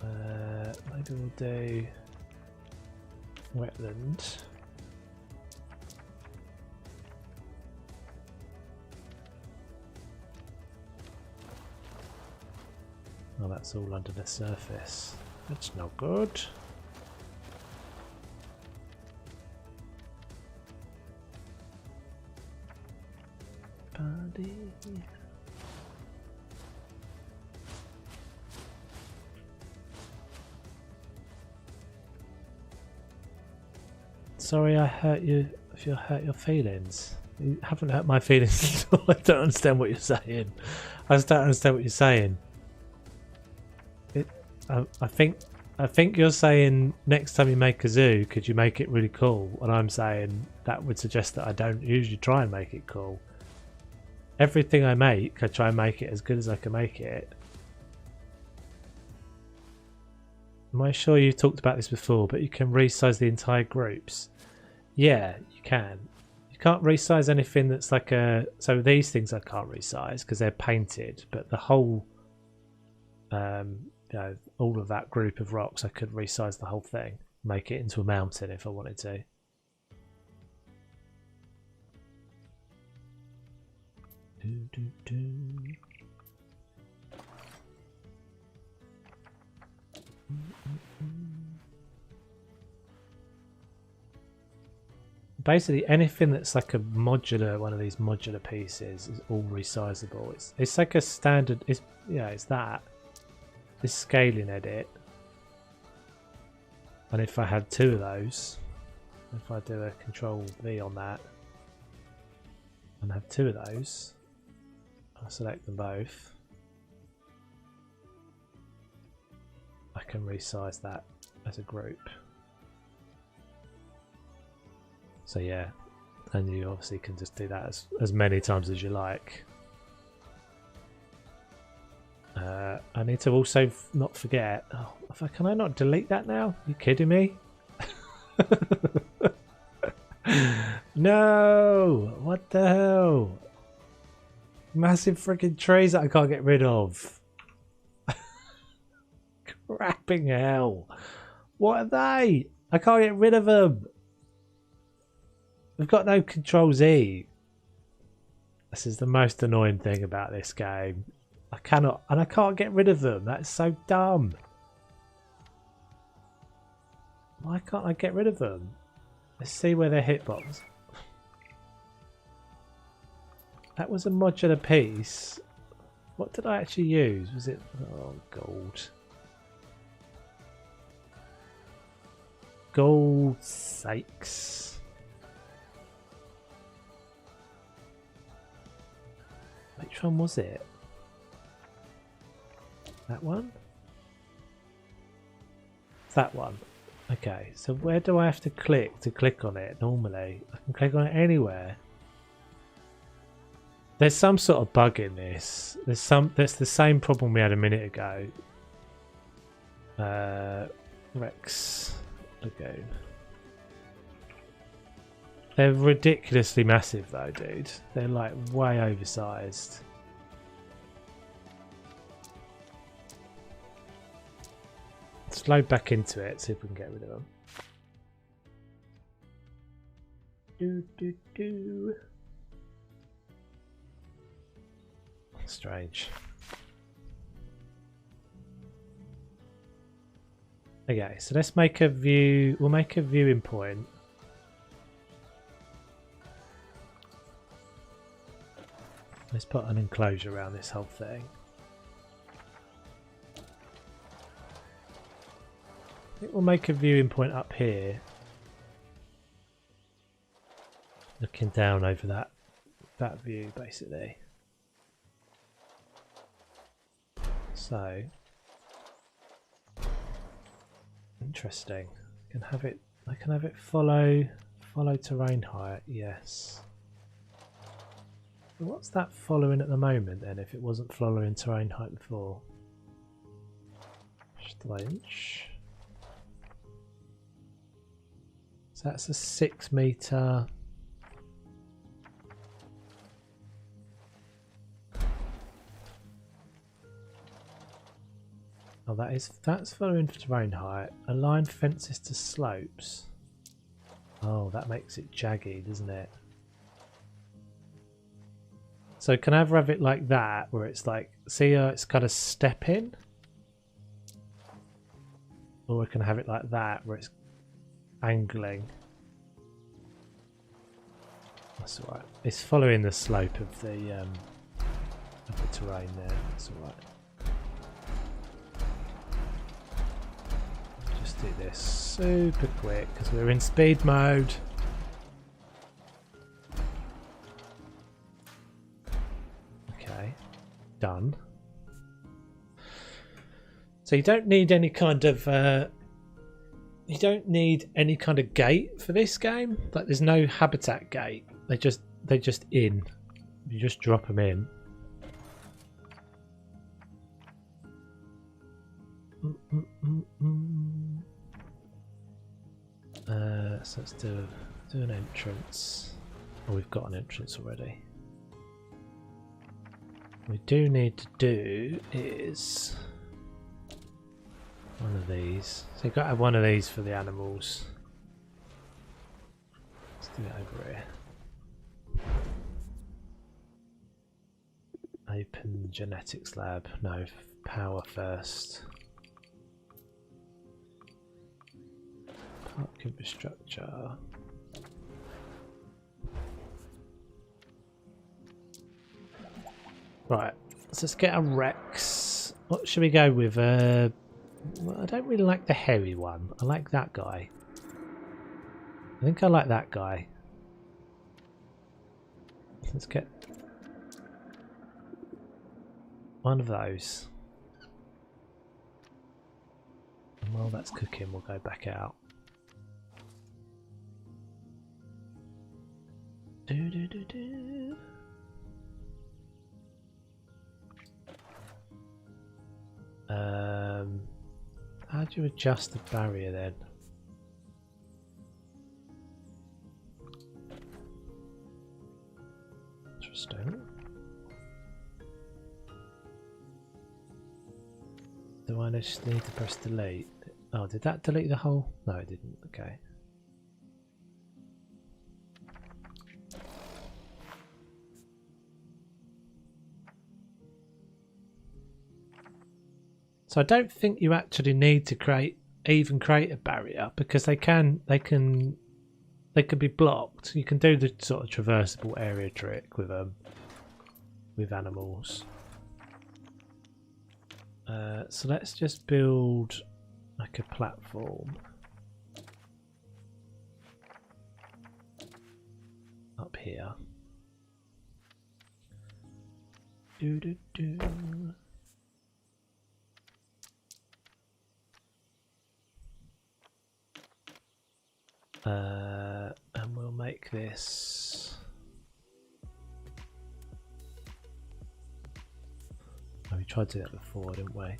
Maybe we'll do wetland. Oh, that's all under the surface. That's not good. Buddy. Sorry I hurt you, if you hurt your feelings. You haven't hurt my feelings at all. I don't understand what you're saying. I just don't understand what you're saying. I think you're saying next time you make a zoo, could you make it really cool? And I'm saying that would suggest that I don't usually try and make it cool. Everything I make, I try and make it as good as I can make it. Am I sure you talked about this before, but you can resize the entire groups? Yeah, you can. You can't resize anything that's like a... So these things I can't resize because they're painted, but the whole... you know, all of that group of rocks, I could resize the whole thing, make it into a mountain if I wanted to. Basically, anything that's like a modular, one of these modular pieces, is all resizable. It's like a standard. It's that. This scaling edit, and if I had two of those, if I do a Control V on that and have two of those, I'll select them both. I can resize that as a group. So yeah, and you obviously can just do that as many times as you like. I need to also not forget. Oh, can I not delete that now? Are you kidding me? No! What the hell? Massive freaking trees that I can't get rid of. Crapping hell. What are they? I can't get rid of them. We've got no Control Z. This is the most annoying thing about this game. I cannot, and I can't get rid of them. That's so dumb. Why can't I get rid of them? Let's see where their hitbox. That was a modular piece. What did I actually use? Was it... Oh, gold. Gold sakes. Which one was it? That one? That one. Okay, so where do I have to click on it normally? I can click on it anywhere. There's some sort of bug in this. That's the same problem we had a minute ago. Rex Lagoon. They're ridiculously massive though, dude. They're like way oversized. Let's load back into it, see if we can get rid of them. Strange. Okay, so let's make a view. We'll make a viewing point. Let's put an enclosure around this whole thing. I think we'll make a viewing point up here. looking down over that view basically. So interesting. I can have it follow terrain height. Yes. What's that following at the moment then? If it wasn't following terrain height before, strange. So that's a 6 meter. Oh, that's following terrain height. Align fences to slopes. Oh, that makes it jagged, doesn't it? So can I ever have it like that, where it's like, see how it's kind of stepping? Or we can have it like that, where it's angling. That's alright. It's following the slope of the terrain there. That's alright. Just do this super quick because we're in speed mode. Okay, done. So you don't need any kind of gate for this game. Like there's no habitat gate. They just in. You just drop them in. So let's do an entrance. Oh, we've got an entrance already. What we do need to do is one of these. So you've got to have one of these for the animals. Let's do it over here. Open genetics lab. No, power first. Park infrastructure. Right, so let's get a Rex. What should we go with? Well, I don't really like the hairy one. I like that guy. I think I like that guy. Let's get one of those. And while that's cooking, we'll go back out. How do you adjust the barrier then? Interesting. Do I just need to press delete? Oh, did that delete the whole? No, it didn't. Okay. So I don't think you actually need to create a barrier because they can be blocked. You can do the sort of traversable area trick with animals. So let's just build like a platform up here. And we'll make this. Oh, we tried to do that before, didn't we?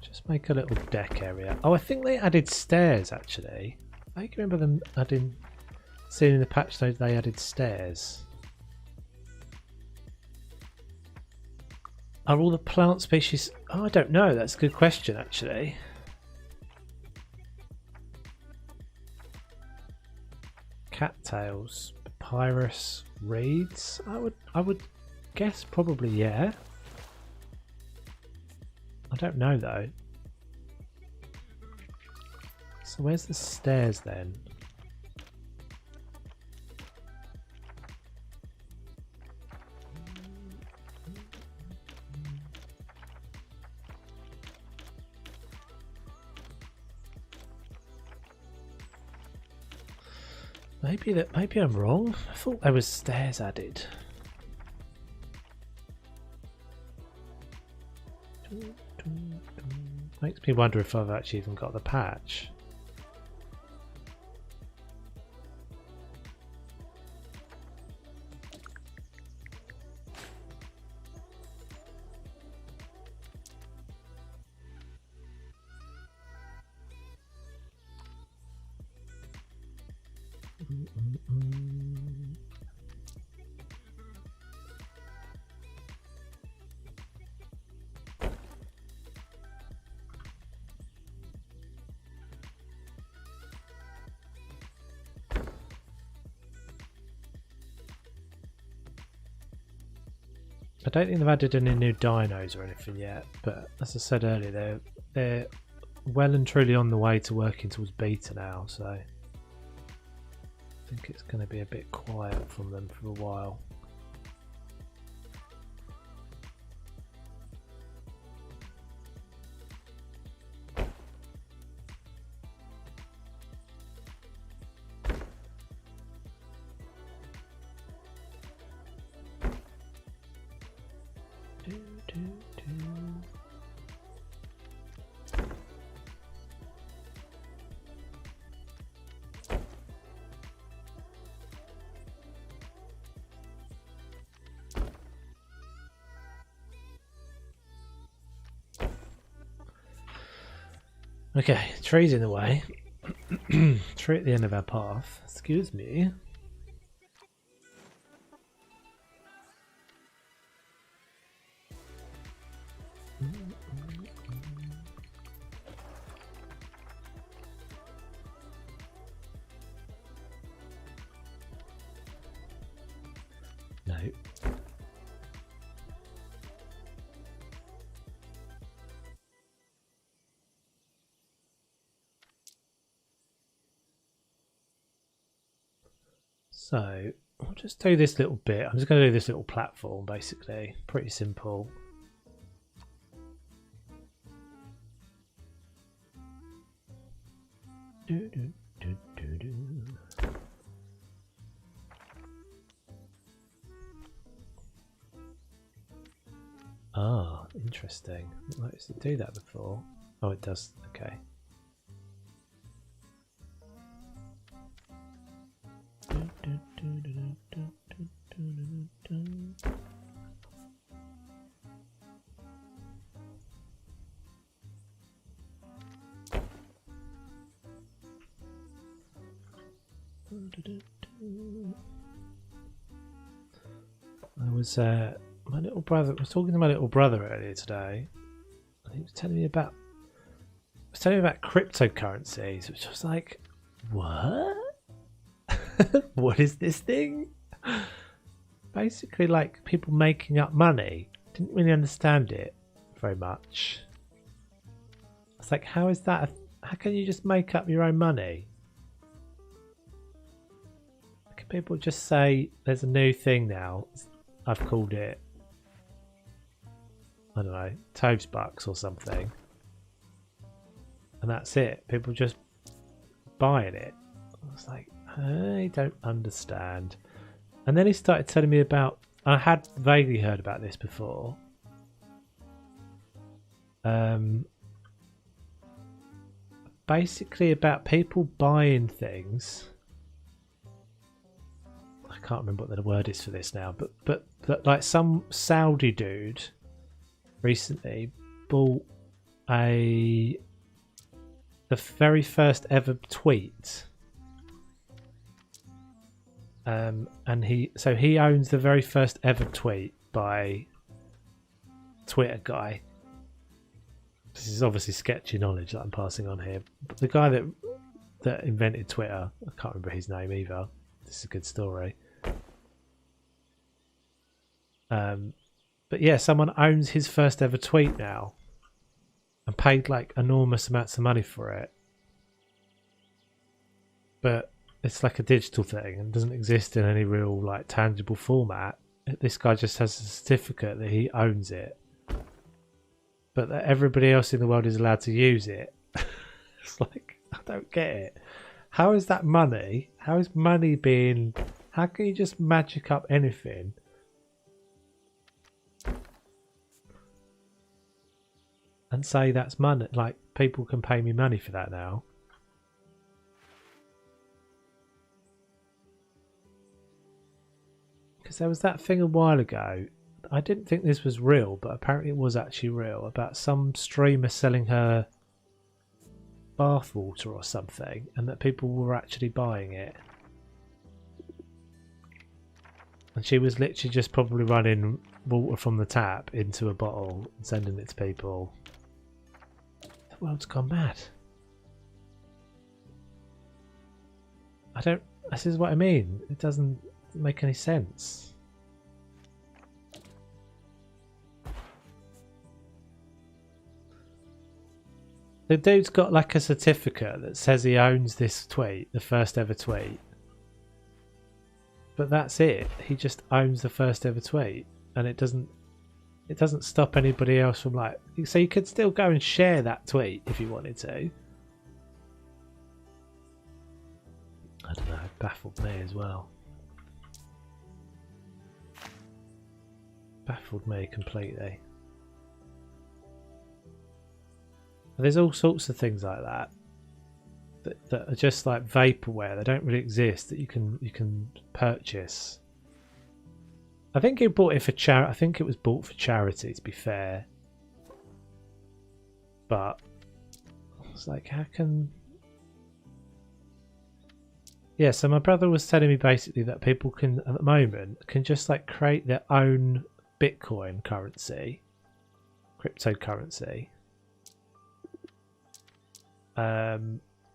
Just make a little deck area. Oh, I think they added stairs actually. I can remember them seeing in the patch notes they added stairs. Are all the plant species... Oh, I don't know. That's a good question, actually. Cattails, papyrus, reeds. I would guess probably yeah. I don't know though. So where's the stairs then? Maybe I'm wrong. I thought there was stairs added. Makes me wonder if I've actually even got the patch. I don't think they've added any new dinos or anything yet, but as I said earlier, they're well and truly on the way to working towards beta now, so I think it's going to be a bit quiet from them for a while. Okay, tree's in the way. Tree at the end of our path. Excuse me. No. So I'll just do this little bit. I'm just going to do this little platform, basically. Pretty simple. Ah, interesting. I noticed it do that before. Oh, it does. Okay. I was my little brother was talking to my little brother earlier today, and he was telling me about cryptocurrencies, which I was like, what? What is this thing? Basically, like people making up money. Didn't really understand it very much. It's like, how is that? How can you just make up your own money? Can people just say there's a new thing now? I've called it, I don't know, Toves Bucks or something, and that's it. People just buying it. I was like, I don't understand. And then he started telling me about, I had vaguely heard about this before. Basically about people buying things. I can't remember what the word is for this now, but like some Saudi dude recently bought the very first ever tweet. And he owns the very first ever tweet by Twitter guy. This is obviously sketchy knowledge that I'm passing on here. But the guy that invented Twitter, I can't remember his name either. This is a good story. But yeah, someone owns his first ever tweet now and paid like enormous amounts of money for it. But it's like a digital thing and doesn't exist in any real like tangible format. This guy just has a certificate that he owns it, but that everybody else in the world is allowed to use it. It's like, I don't get it. How is that money? How is money being... How can you just magic up anything? And say that's money, like people can pay me money for that now. Because there was that thing a while ago, I didn't think this was real, but apparently it was actually real, about some streamer selling her bath water or something, and that people were actually buying it. And she was literally just probably running water from the tap into a bottle and sending it to people. The world's gone mad. This is what I mean. It doesn't make any sense. The dude's got like a certificate that says he owns this tweet, the first ever tweet. But that's it. He just owns the first ever tweet, and it doesn't stop anybody else from like. So you could still go and share that tweet if you wanted to. I don't know. It baffled me as well. Baffled me completely. There's all sorts of things like that that are just like vaporware. They don't really exist that you can purchase. I think he bought it for charity. I think it was bought for charity, to be fair. But it's like, how can? Yeah. So my brother was telling me basically that people can, at the moment, can just like create their own Bitcoin currency, cryptocurrency.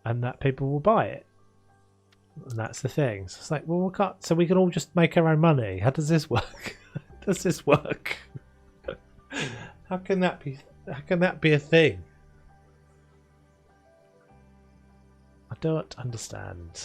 And that people will buy it, and that's the thing. So it's like, well, we can't. So we can all just make our own money. How does this work? Does this work? How can that be? How can that be a thing? I don't understand.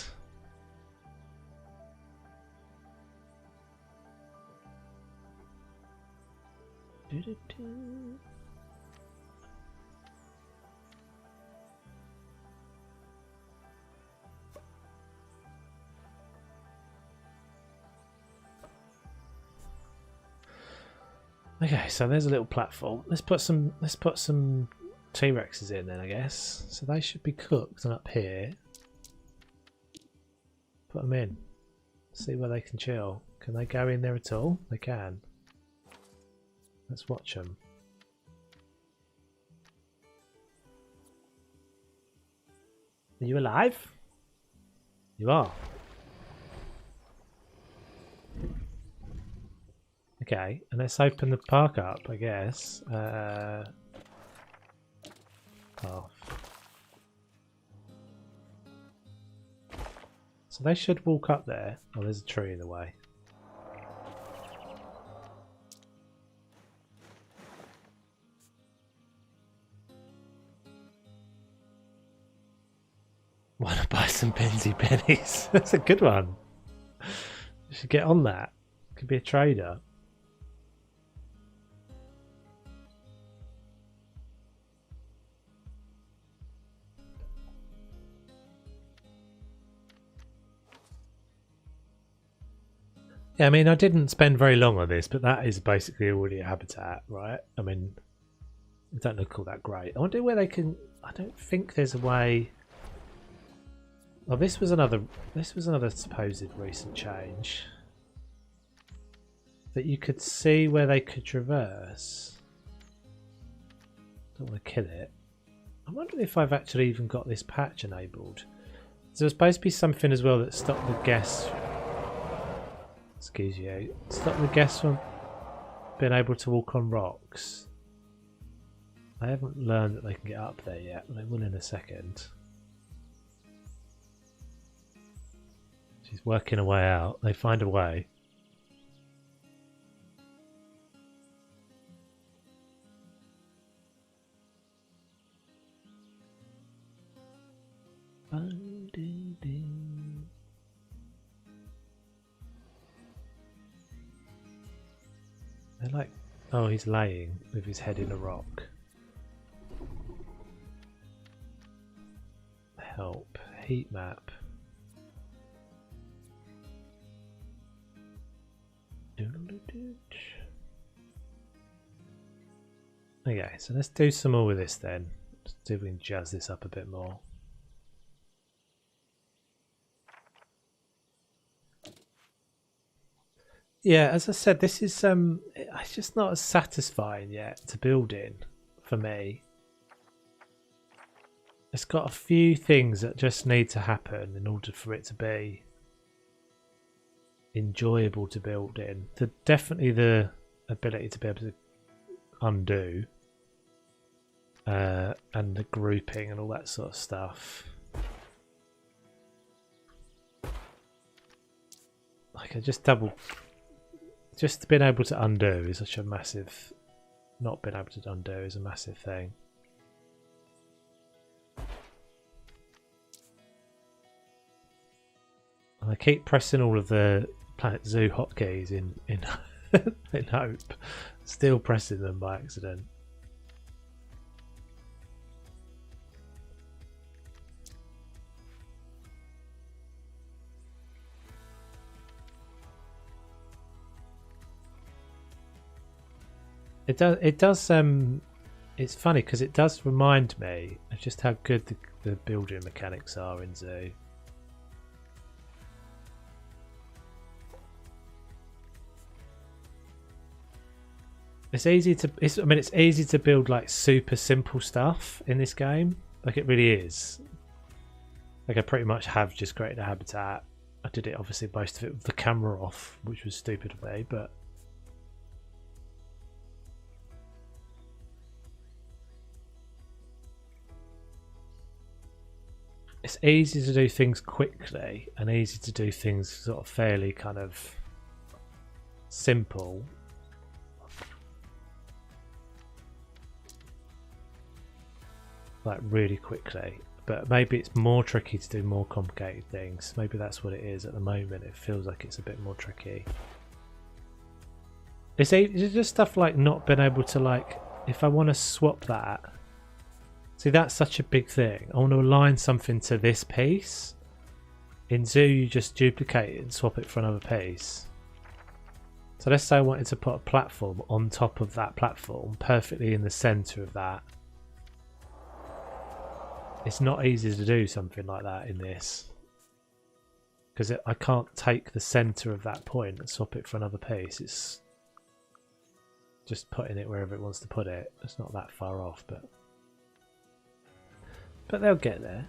Okay, so there's a little platform. Let's put some T-Rexes in then, I guess. So they should be cooked and up here. Put them in. See where they can chill. Can they go in there at all? They can. Let's watch them. Are you alive? You are. Okay, and let's open the park up, I guess. Oh. So they should walk up there. Oh, there's a tree in the way. Want to buy some Benzie pennies? That's a good one. You should get on that. Could be a trader. Yeah, I mean, I didn't spend very long on this, but that is basically already a habitat, right? I mean, it don't look all that great. I wonder where they can. I don't think there's a way. Oh, this was another supposed recent change that you could see where they could traverse. Don't want to kill it. I wonder if I've actually even got this patch enabled. There's supposed to be something as well that stopped the guests. Excuse you. Stop the guests from being able to walk on rocks. I haven't learned that they can get up there yet, but they will in a second. She's working her way out. They find a way. They're like, oh, he's laying with his head in a rock. Help. Heat map. Okay, so let's do some more with this then. Let's see if we can jazz this up a bit more. Yeah, as I said, this is it's just not as satisfying yet to build in for me. It's got a few things that just need to happen in order for it to be enjoyable to build in. Definitely the ability to be able to undo and the grouping and all that sort of stuff. Like I just being able to undo is such a massive, not being able to undo is a massive thing. And I keep pressing all of the Planet Zoo hotkeys in in hope, still pressing them by accident. It does it's funny because it does remind me of just how good the building mechanics are in Zoo. It's easy to build like super simple stuff in this game. Like it really is. Like I pretty much have just created a habitat. I did it obviously most of it with the camera off, which was stupid of me, but it's easy to do things quickly and easy to do things sort of fairly kind of simple. Like really quickly, but maybe it's more tricky to do more complicated things. Maybe that's what it is at the moment. It feels like it's a bit more tricky. It's just stuff like not being able to, like, if I want to swap that, see that's such a big thing. I want to align something to this piece. In Zoo you just duplicate it and swap it for another piece. So let's say I wanted to put a platform on top of that platform, perfectly in the center of that. It's not easy to do something like that in this because I can't take the center of that point and swap it for another piece. It's just putting it wherever it wants to put it. It's not that far off, but they'll get there.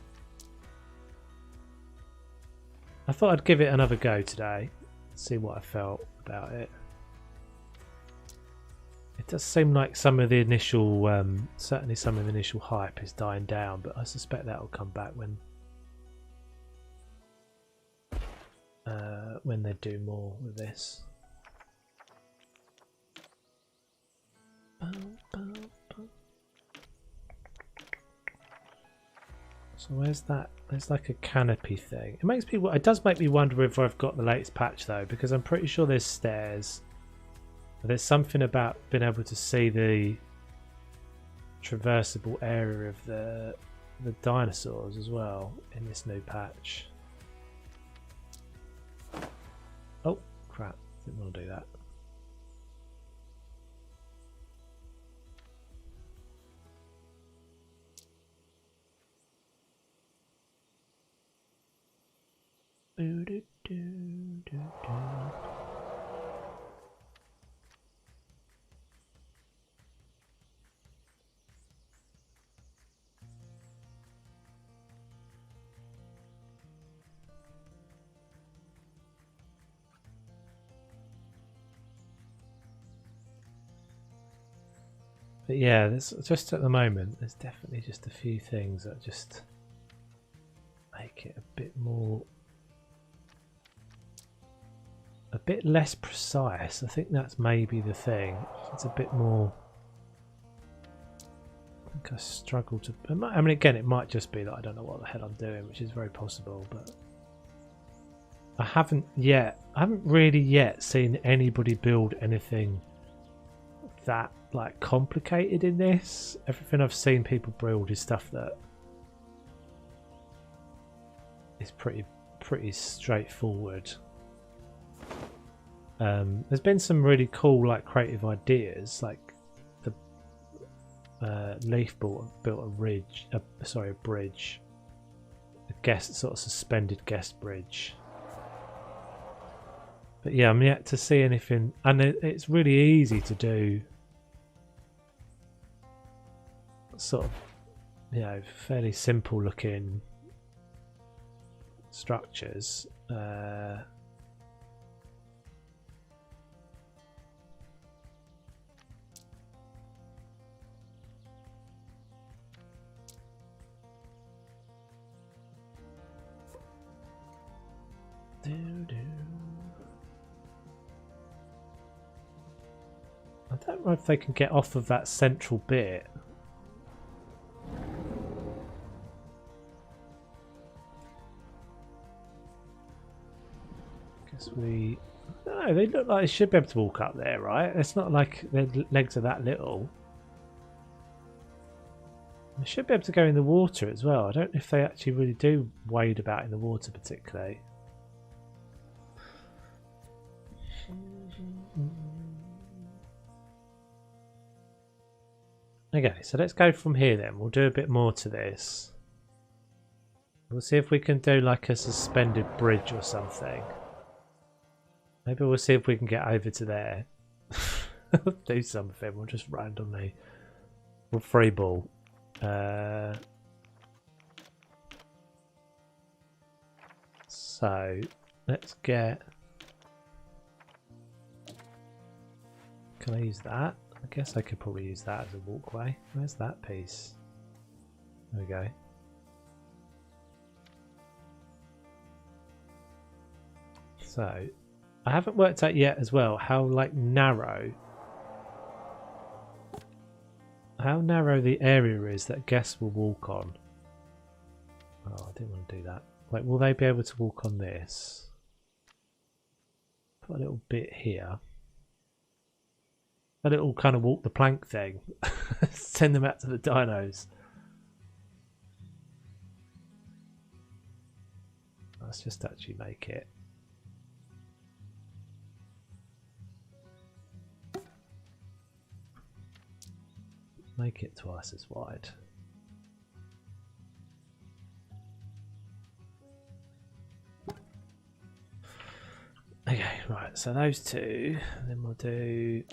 I thought I'd give it another go today, see what I felt about it. It does seem like some of the initial, certainly some of the initial hype is dying down, but I suspect that will come back when they do more with this. So where's that? There's like a canopy thing. It does make me wonder if I've got the latest patch though, because I'm pretty sure there's stairs. There's something about being able to see the traversable area of the dinosaurs as well in this new patch. Oh crap, didn't want to do that. But yeah, there's just at the moment, there's definitely just a few things that just make it a bit more, a bit less precise. I think that's maybe the thing. It's a bit more. I think I struggle to. I mean, again, it might just be that I don't know what the hell I'm doing, which is very possible. But I haven't really yet seen anybody build anything that like complicated in this. Everything I've seen people build is stuff that is pretty straightforward. There's been some really cool, like, creative ideas, like the Leaf built a bridge, a guest sort of suspended guest bridge. But yeah, I'm yet to see anything, and it's really easy to do sort of, you know, fairly simple looking structures. I don't know if they can get off of that central bit. Guess we... No, they look like they should be able to walk up there, right? It's not like their legs are that little. They should be able to go in the water as well. I don't know if they actually really do wade about in the water particularly. Okay, so let's go from here then. We'll do a bit more to this. We'll see if we can do like a suspended bridge or something. Maybe we'll see if we can get over to there. Do something. We'll just randomly... We'll free ball. So, let's get... Can I use that? I guess I could probably use that as a walkway. Where's that piece? There we go. So, I haven't worked out yet as well how like narrow the area is that guests will walk on. Oh, I didn't want to do that. Like, will they be able to walk on this? Put a little bit here. A little kind of walk the plank thing. Send them out to the dinos. Let's just actually make it. Make it twice as wide. Okay, right, so those two, and then we'll do...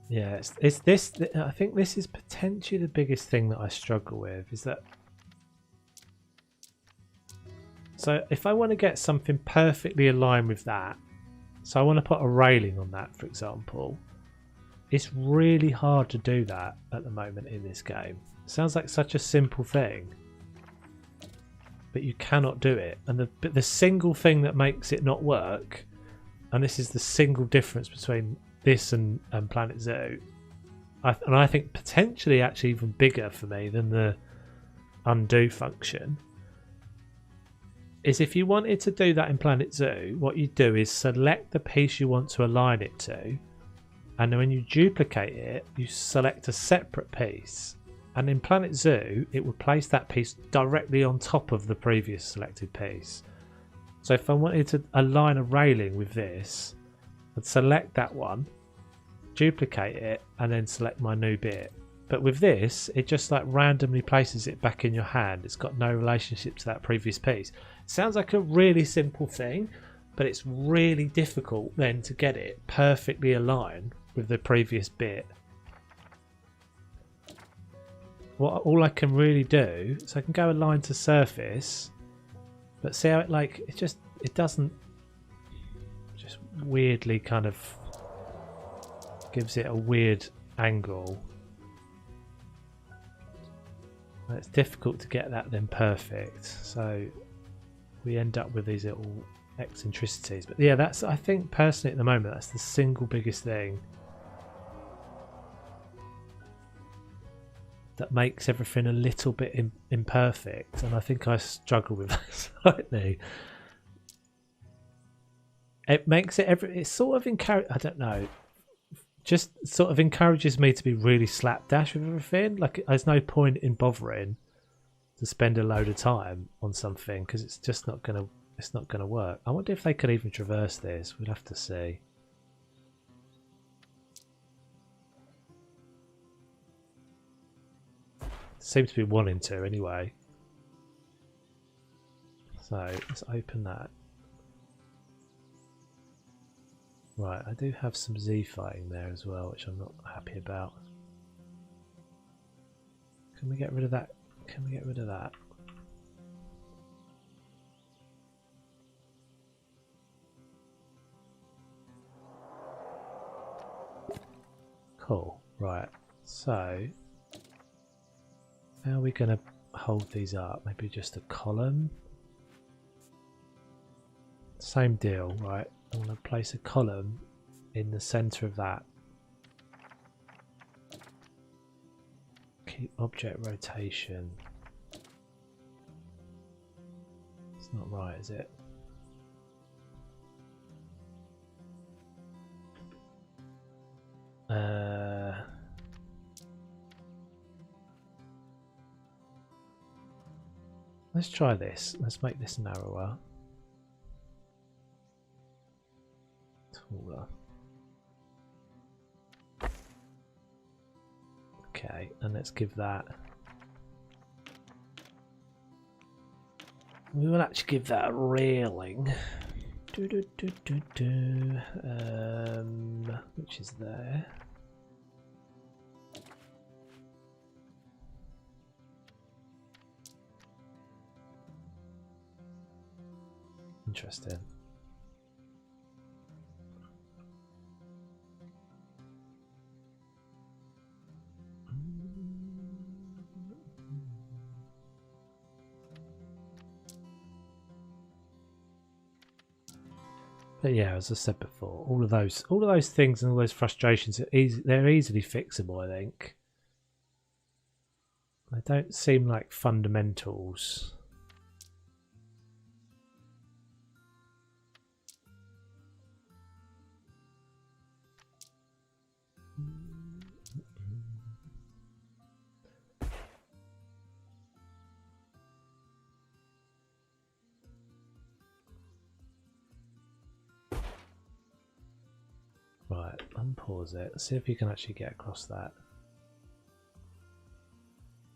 Yeah, it's this. I think this is potentially the biggest thing that I struggle with, is that... So if I want to get something perfectly aligned with that, so I want to put a railing on that, for example, it's really hard to do that at the moment in this game. It sounds like such a simple thing, but you cannot do it. And the single thing that makes it not work, and this is the single difference between this and Planet Zoo, and I think potentially actually even bigger for me than the undo function, is if you wanted to do that in Planet Zoo, what you do is select the piece you want to align it to, and then when you duplicate it, you select a separate piece, and in Planet Zoo it would place that piece directly on top of the previous selected piece. So if I wanted to align a railing with this, I'd select that one, duplicate it, and then select my new bit. But with this, it just like randomly places it back in your hand. It's got no relationship to that previous piece. It sounds like a really simple thing, but it's really difficult then to get it perfectly aligned with the previous bit. All I can really do is I can go align to surface, but see how it doesn't, just weirdly kind of gives it a weird angle. It's difficult to get that then perfect, so we end up with these little eccentricities. But yeah, that's, I think personally at the moment, that's the single biggest thing that makes everything a little bit imperfect, and I think I struggle with that slightly. It makes it it sort of I don't know, just sort of encourages me to be really slapdash with everything. Like, there's no point in bothering to spend a load of time on something because it's just not going to it's not going to work. I wonder if they could even traverse this. We'll have to see. Seems to be wanting to anyway. So let's open that. Right, I do have some Z fighting there as well, which I'm not happy about. Can we get rid of that? Can we get rid of that? Cool. Right. So how are we going to hold these up? Maybe just a column. Same deal, right? I'm going to place a column in the center of that. Keep object rotation. It's not right, is it? Let's try this. Let's make this narrower. Taller. Okay, and let's give that. We will actually give that a railing. Which is there. Interesting. But yeah, as I said before, all of those things and all those frustrations they're easily fixable, I think. They don't seem like fundamentals. Right, unpause it. Let's see if you can actually get across that.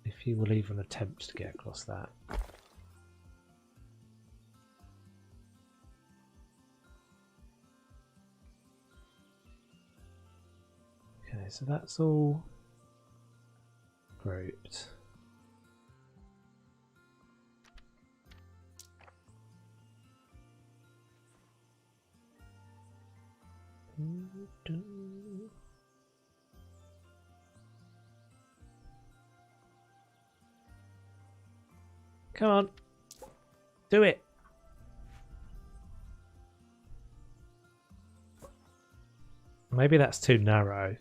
If you will even attempt to get across that. Okay, so that's all grouped. Come on, do it. Maybe that's too narrow.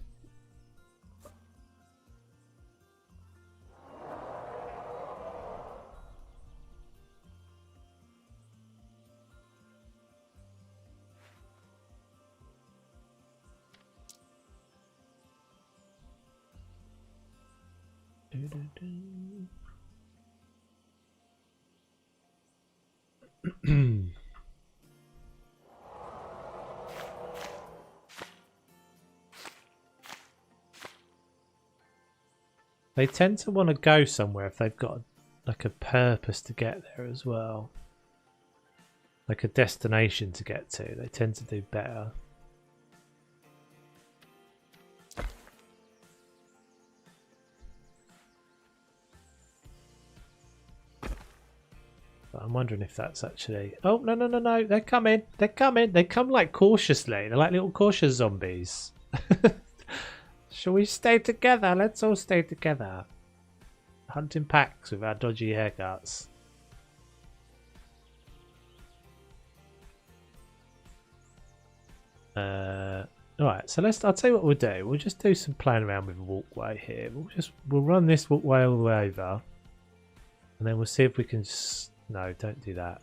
They tend to want to go somewhere if they've got like a purpose to get there as well. Like a destination to get to. They tend to do better. But I'm wondering if that's actually... Oh, no, no, no, no. They're coming. They're coming. They come like cautiously. They're like little cautious zombies. Shall we stay together? Let's all stay together. Hunting packs with our dodgy haircuts. Alright, so I'll tell you what we'll do. We'll just do some playing around with a walkway here. We'll run this walkway all the way over. And then we'll see if we can just... No, don't do that.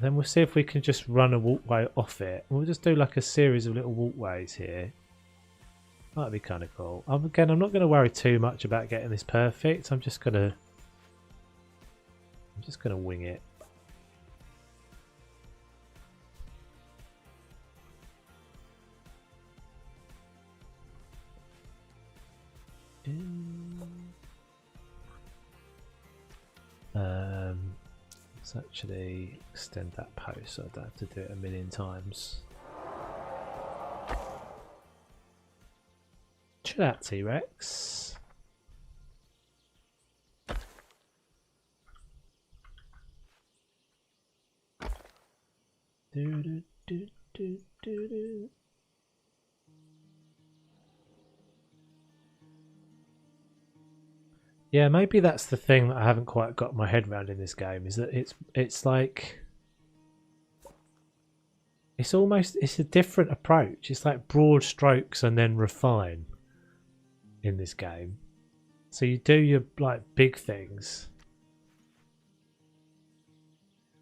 Then we'll see if we can just run a walkway off it. We'll just do like a series of little walkways here. That'd be kind of cool. Again, I'm not going to worry too much about getting this perfect. I'm just going to wing it. Let's actually extend that post so I don't have to do it a million times. Chill out, T-Rex. Do, do, do, do, do, do. Yeah, maybe that's the thing that I haven't quite got my head around in this game, is that it's like it's a different approach. It's like broad strokes and then refine in this game. So you do your like big things,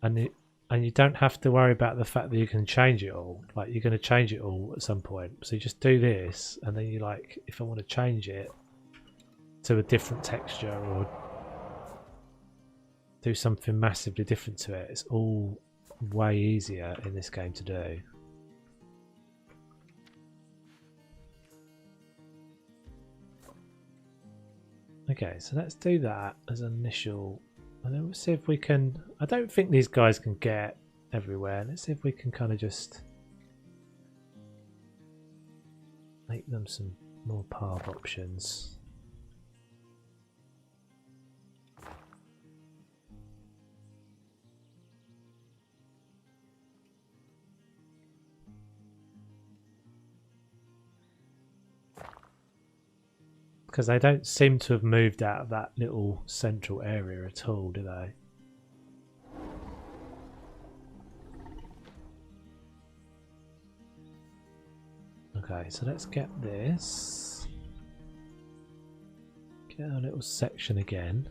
and you don't have to worry about the fact that you can change it all. Like you're going to change it all at some point. So you just do this, and then you like, if I want to change it to a different texture or do something massively different to it, it's all way easier in this game to do. Okay, so let's do that as an initial, and then we'll see if we can, I don't think these guys can get everywhere. Let's see if we can kind of just make them some more path options. Because they don't seem to have moved out of that little central area at all, do they? Okay, so let's get this. Get our little section again.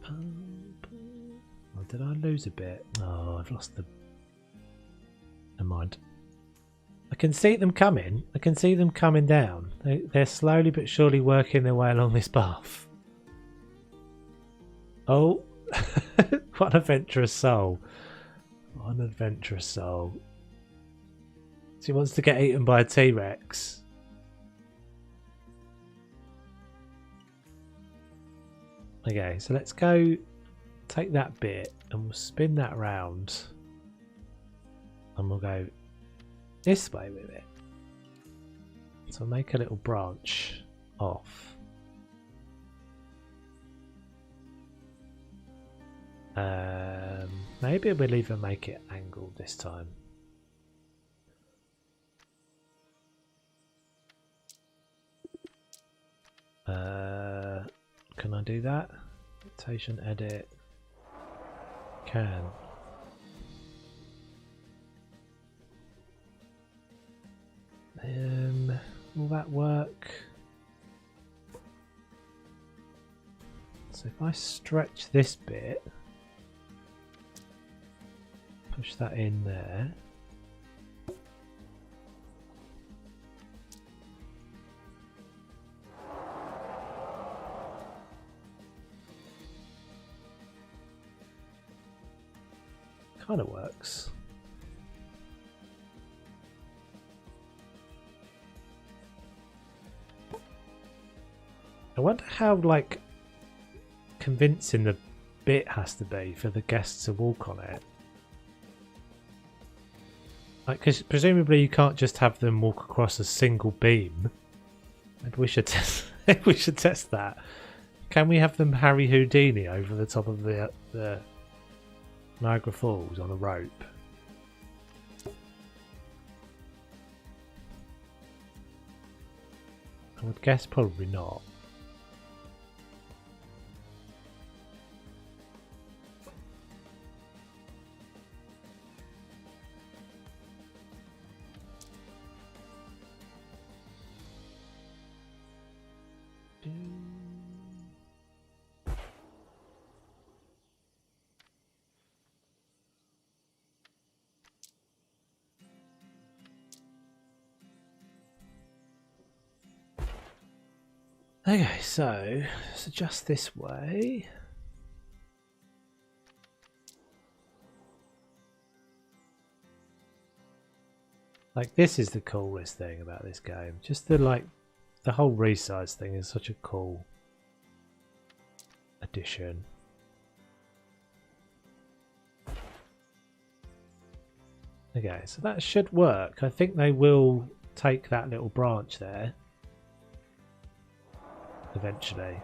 Oh, did I lose a bit? Oh, I've lost the... Never mind. I can see them coming. I can see them coming down. They're slowly but surely working their way along this path. Oh, what an adventurous soul. What an adventurous soul. She wants to get eaten by a T-Rex. Okay, so let's go take that bit and we'll spin that round. And we'll go this way with it. So make a little branch off. Maybe we'll even make it angled this time. Can I do that? Rotation, edit. Can. Will that work? So if I stretch this bit, push that in there. Kind of works. I wonder how like convincing the bit has to be for the guests to walk on it. Like, because presumably you can't just have them walk across a single beam. And we should test. We should test that. Can we have them Harry Houdini over the top of the Niagara Falls on a rope? I would guess probably not. Okay, so let's adjust this way. Like, this is the coolest thing about this game. Just the whole resize thing is such a cool addition. Okay, so that should work. I think they will take that little branch there eventually.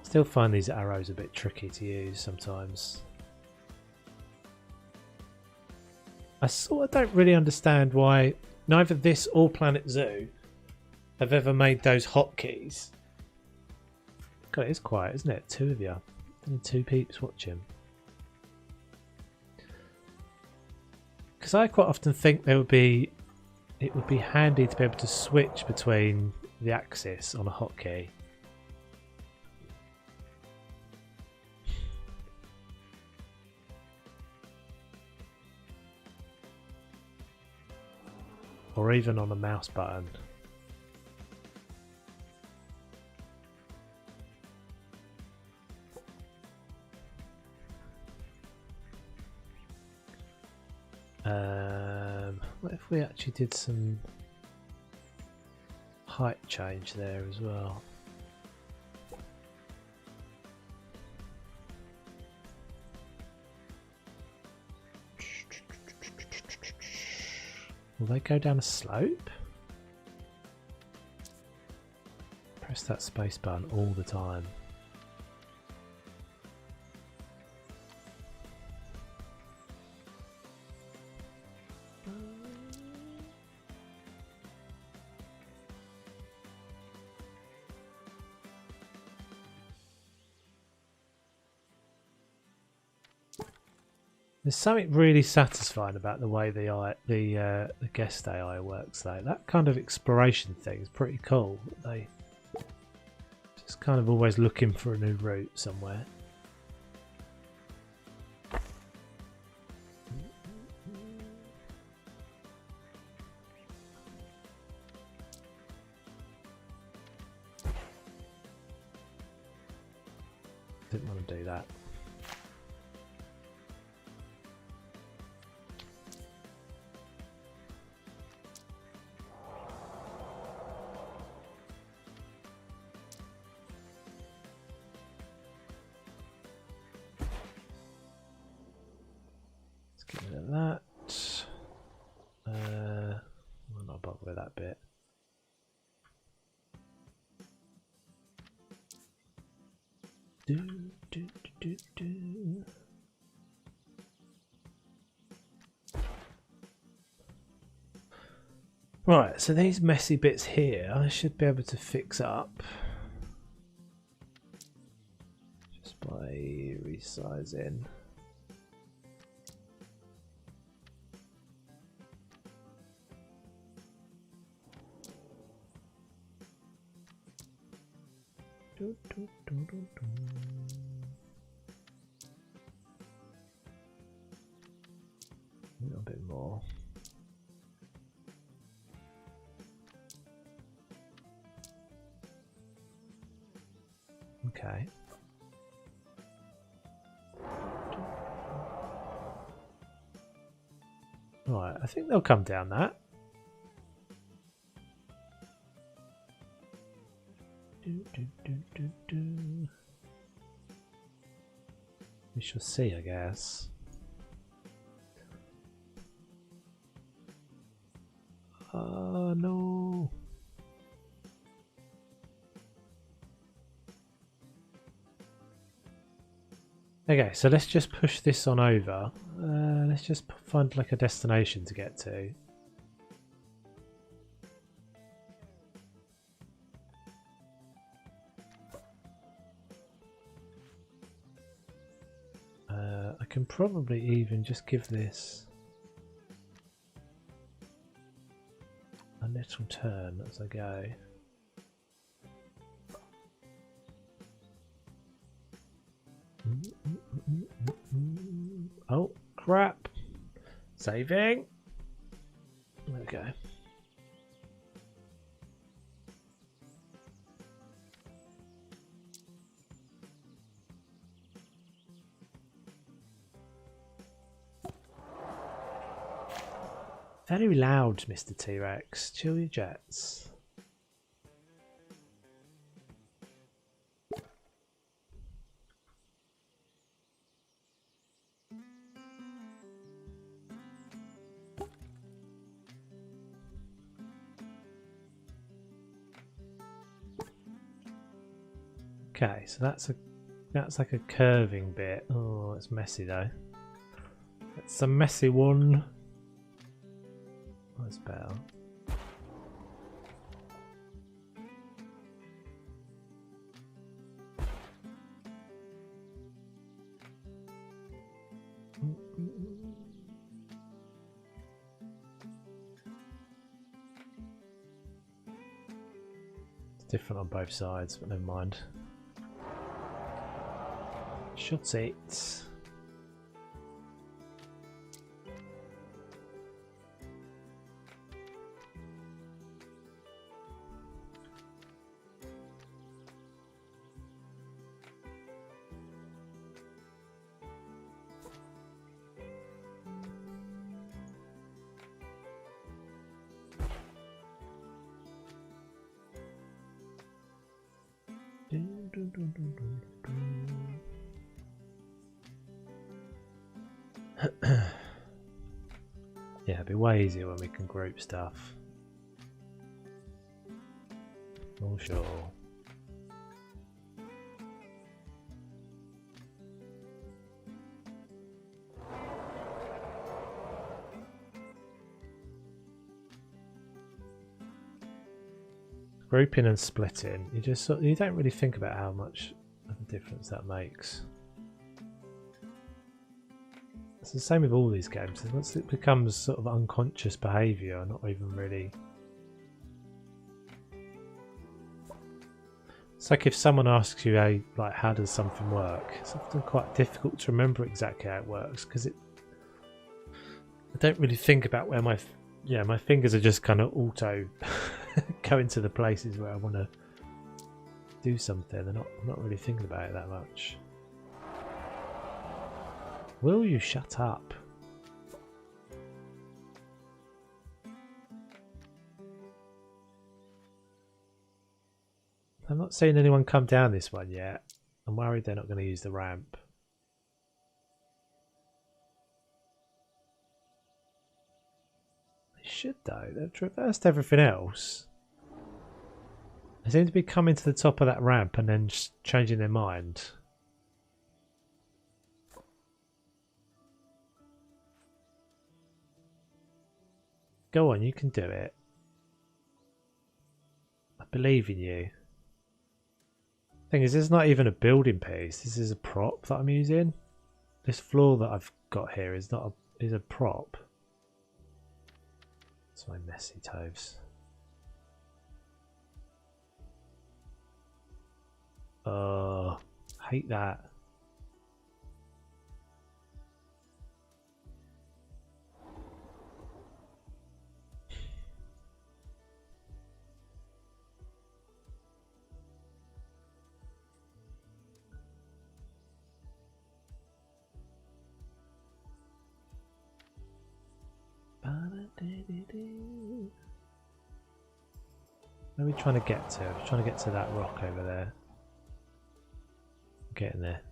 Still find these arrows a bit tricky to use sometimes. I sort of don't really understand why neither this or Planet Zoo have ever made those hotkeys. God, it is quiet, isn't it? Two of you. Only two peeps watching. Because I quite often think it would be handy to be able to switch between the axis on a hotkey. Or even on a mouse button. What if we actually did some height change there as well? Will they go down a slope? Press that space button all the time. There's something really satisfying about the way the guest AI works though. That kind of exploration thing is pretty cool. They just kind of always looking for a new route somewhere. Didn't want to do that. That I'm not bothered with that bit. Right, so these messy bits here I should be able to fix up just by resizing. A little bit more. Okay. Right, I think they'll come down that. We shall see, I guess. Oh no. Okay, so let's just push this on over. Let's just find like a destination to get to. I can probably even just give this a little turn as I go. Oh crap! Saving. There we go. Very loud, Mr. T-Rex. Chill your jets. Okay, so that's like a curving bit. Oh, it's messy though. It's a messy one. That's better. It's different on both sides, but never mind. Shut it. Yeah, it'd be way easier when we can group stuff. For sure. Grouping and splitting, you don't really think about how much of a difference that makes. It's the same with all these games. Once it becomes sort of unconscious behaviour, not even really. It's like if someone asks you, how does something work? It's often quite difficult to remember exactly how it works because I don't really think about where my fingers are just kind of auto going to the places where I want to do something. I'm not really thinking about it that much. Will you shut up? I'm not seeing anyone come down this one yet. I'm worried they're not going to use the ramp. They should though. They've traversed everything else. They seem to be coming to the top of that ramp and then just changing their mind. Go on, you can do it. I believe in you. Thing is, this is not even a building piece. This is a prop that I'm using. This floor that I've got here is a prop. It's my messy toves. Oh, hate that. Where are we trying to get to? We're trying to get to that rock over there. Getting there.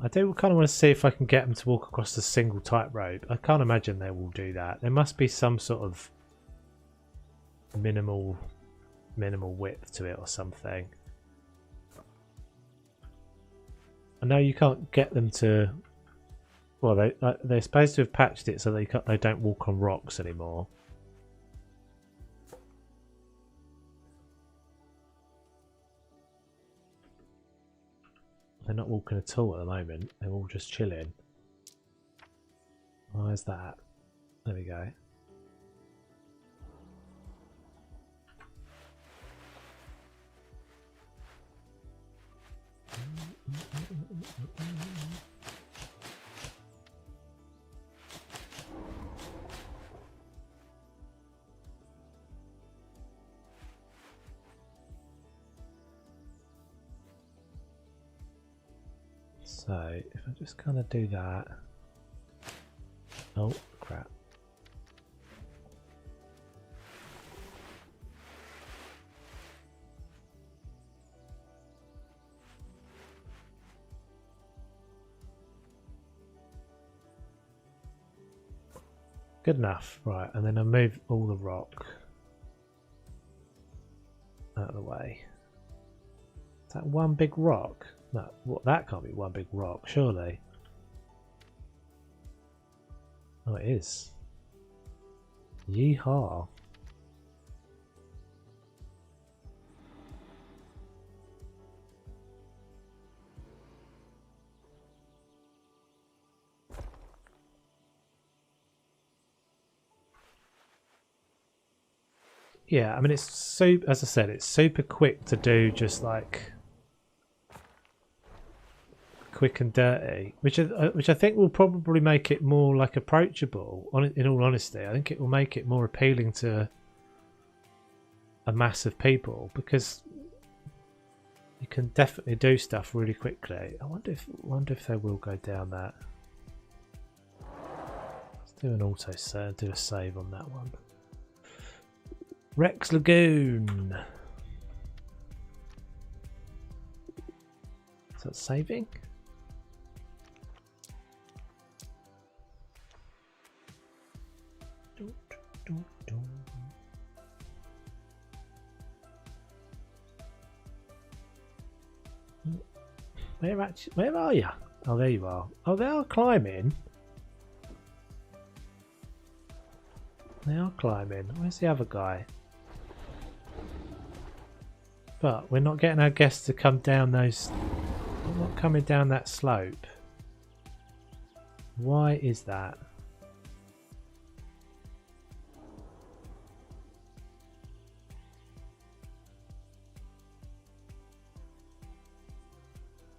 I do kind of want to see if I can get them to walk across the single tightrope. I can't imagine they will do that. There must be some sort of minimal width to it or something. I know you can't get them to. Well, they're supposed to have patched it so they don't walk on rocks anymore. They're not walking at all at the moment. They're all just chilling. Why is that? There we go. So if I just kind of do that. Oh crap. Good enough, right, and then I move all the rock out of the way. Is that one big rock? No, what, that can't be one big rock, surely. Oh, it is. Yeehaw. Yeah, I mean, it's so, as I said, it's super quick to do, just like quick and dirty, which I think will probably make it more like approachable. In all honesty, I think it will make it more appealing to a mass of people because you can definitely do stuff really quickly. I wonder if they will go down that. Let's do an auto save, do a save on that one. Rex Lagoon. Is that saving? Where are you? Oh, there you are. Oh, they are climbing. They are climbing. Where's the other guy? But we're not getting our guests to come down those. They're not coming down that slope. Why is that?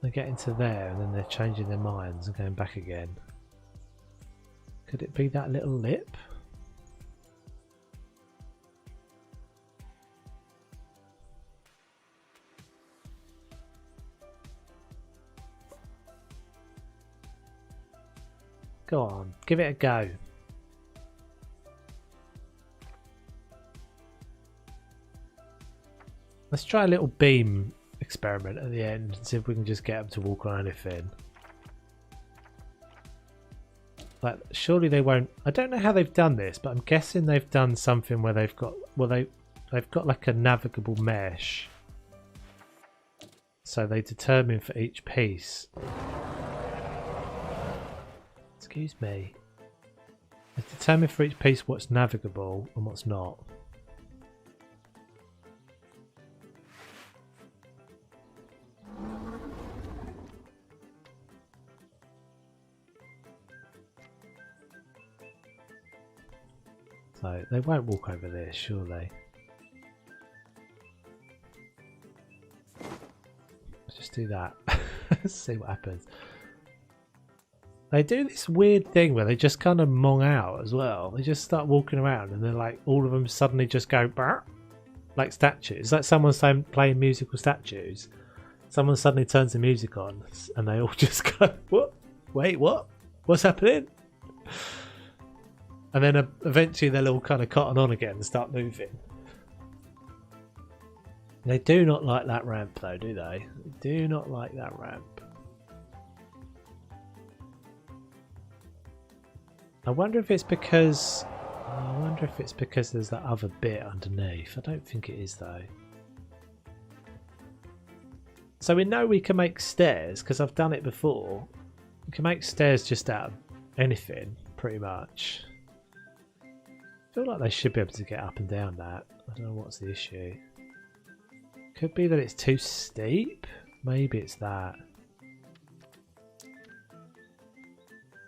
They get into there and then they're changing their minds and going back again. Could it be that little lip? Go on, give it a go. Let's try a little beam experiment at the end and see if we can just get them to walk on anything. Like, surely they won't. I don't know how they've done this, but I'm guessing they've done something where they've got, well, they've got like a navigable mesh. So they determine for each piece. Excuse me. They determine for each piece what's navigable and what's not. So they won't walk over this, surely. Let's just do that. Let's see what happens. They do this weird thing where they just kind of mong out as well. They just start walking around and they're like, all of them suddenly just go "Bark," like statues. Like someone's playing musical statues. Someone suddenly turns the music on and they all just go, what? Wait, what? What's happening? And then eventually they'll all kind of cotton on again and start moving. They do not like that ramp though, do they? They do not like that ramp. I wonder if it's because there's that other bit underneath. I don't think it is though. So we know we can make stairs because I've done it before. We can make stairs just out of anything, pretty much. I feel like they should be able to get up and down that. I don't know what's the issue. Could be that it's too steep. Maybe it's that.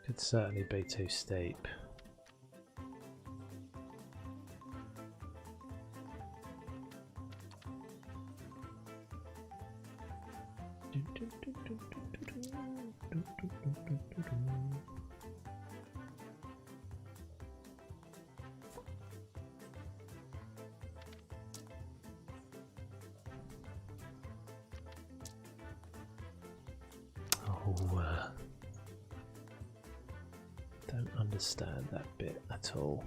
Could certainly be too steep. Don't understand that bit at all.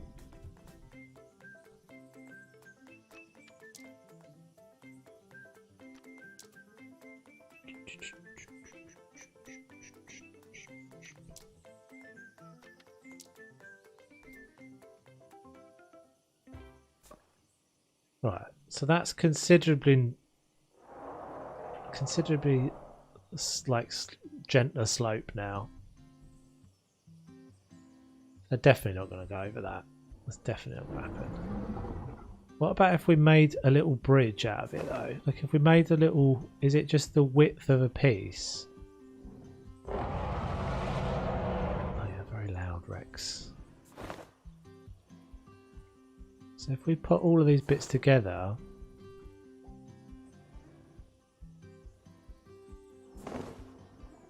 Right, so that's considerably like gentler slope now. They're definitely not going to go over that. That's definitely not going to happen. What about if we made a little bridge out of it though? Like if we made a little, is it just the width of a piece? Oh yeah, very loud, Rex. So if we put all of these bits together,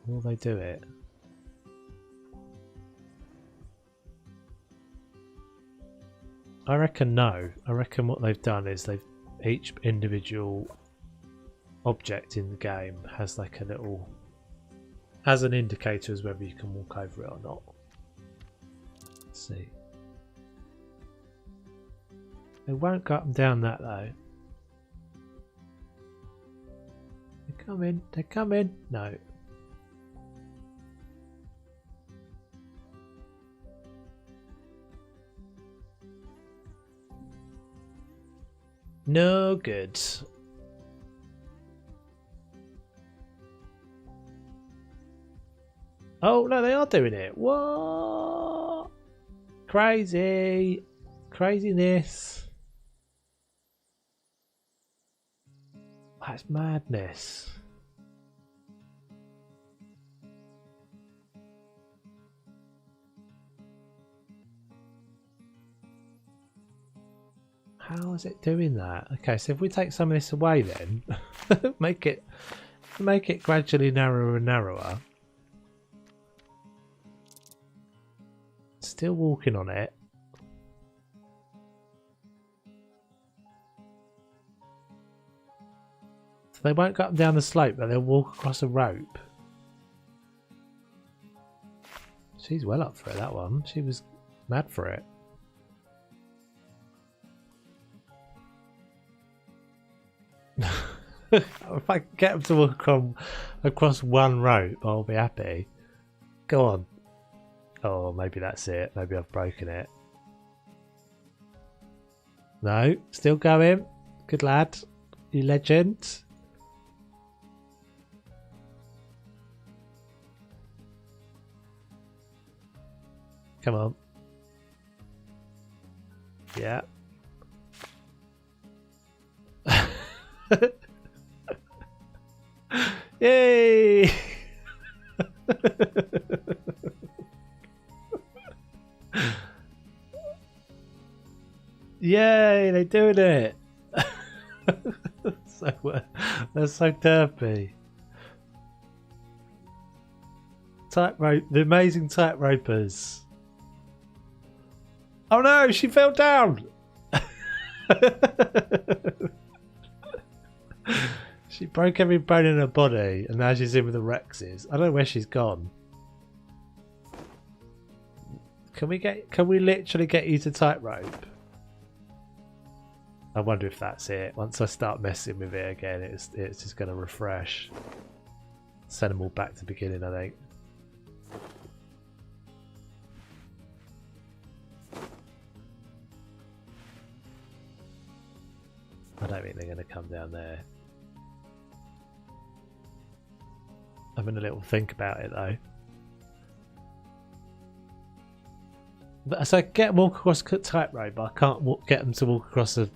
will they do it? I reckon no. I reckon what they've done is each individual object in the game has like a little, has an indicator as whether you can walk over it or not. Let's see. They won't go up and down that though. They're coming. They're coming. No. No good. Oh no, they are doing it. What? Crazy. Craziness. That's madness. How is it doing that? Okay, so if we take some of this away then, make it gradually narrower and narrower. Still walking on it. So they won't go up and down the slope, but they'll walk across a rope. She's well up for it, that one. She was mad for it. If I can get them to walk across one rope, I'll be happy. Go on. Oh, maybe that's it. Maybe I've broken it. No, still going. Good lad. You legend. Come on. Yeah. Yay! Yay, they're doing it! They're so derpy. Tightrope, the amazing tightropers. Oh no, she fell down! She broke every bone in her body and now she's in with the Rexes. I don't know where she's gone. Can we literally get you to tightrope? I wonder if that's it. Once I start messing with it again, it's just going to refresh. Send them all back to the beginning, I think. I don't think they're going to come down there. Having a little think about it though. But, so I get them walk across a tightrope, but I can't get them to walk across a.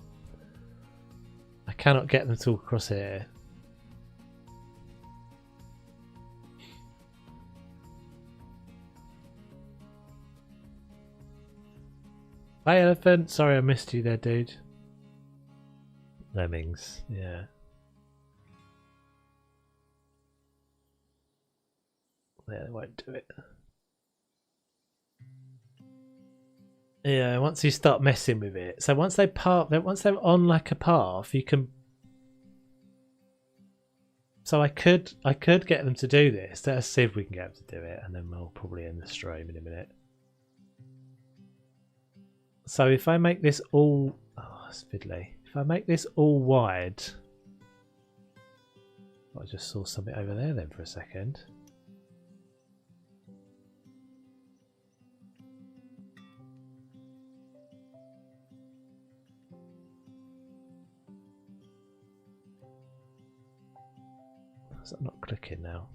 I cannot get them to walk across here. Bye, elephant. Sorry I missed you there, dude. Lemmings, yeah. Yeah, they won't do it. Yeah, once you start messing with it. So once once they're on like a path, you can. So I could get them to do this. Let's see if we can get them to do it, and then we'll probably end the stream in a minute. So if I make this all, oh, that's fiddly. If I make this all wide, I just saw something over there then for a second. Is that not clicking now?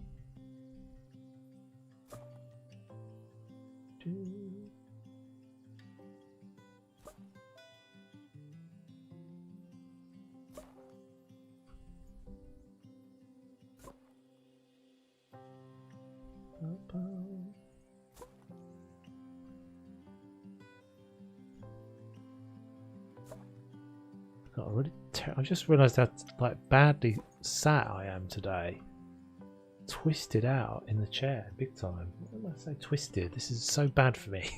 God, I just realised how like badly sat I am today. Twisted out in the chair, big time. When I say twisted, this is so bad for me.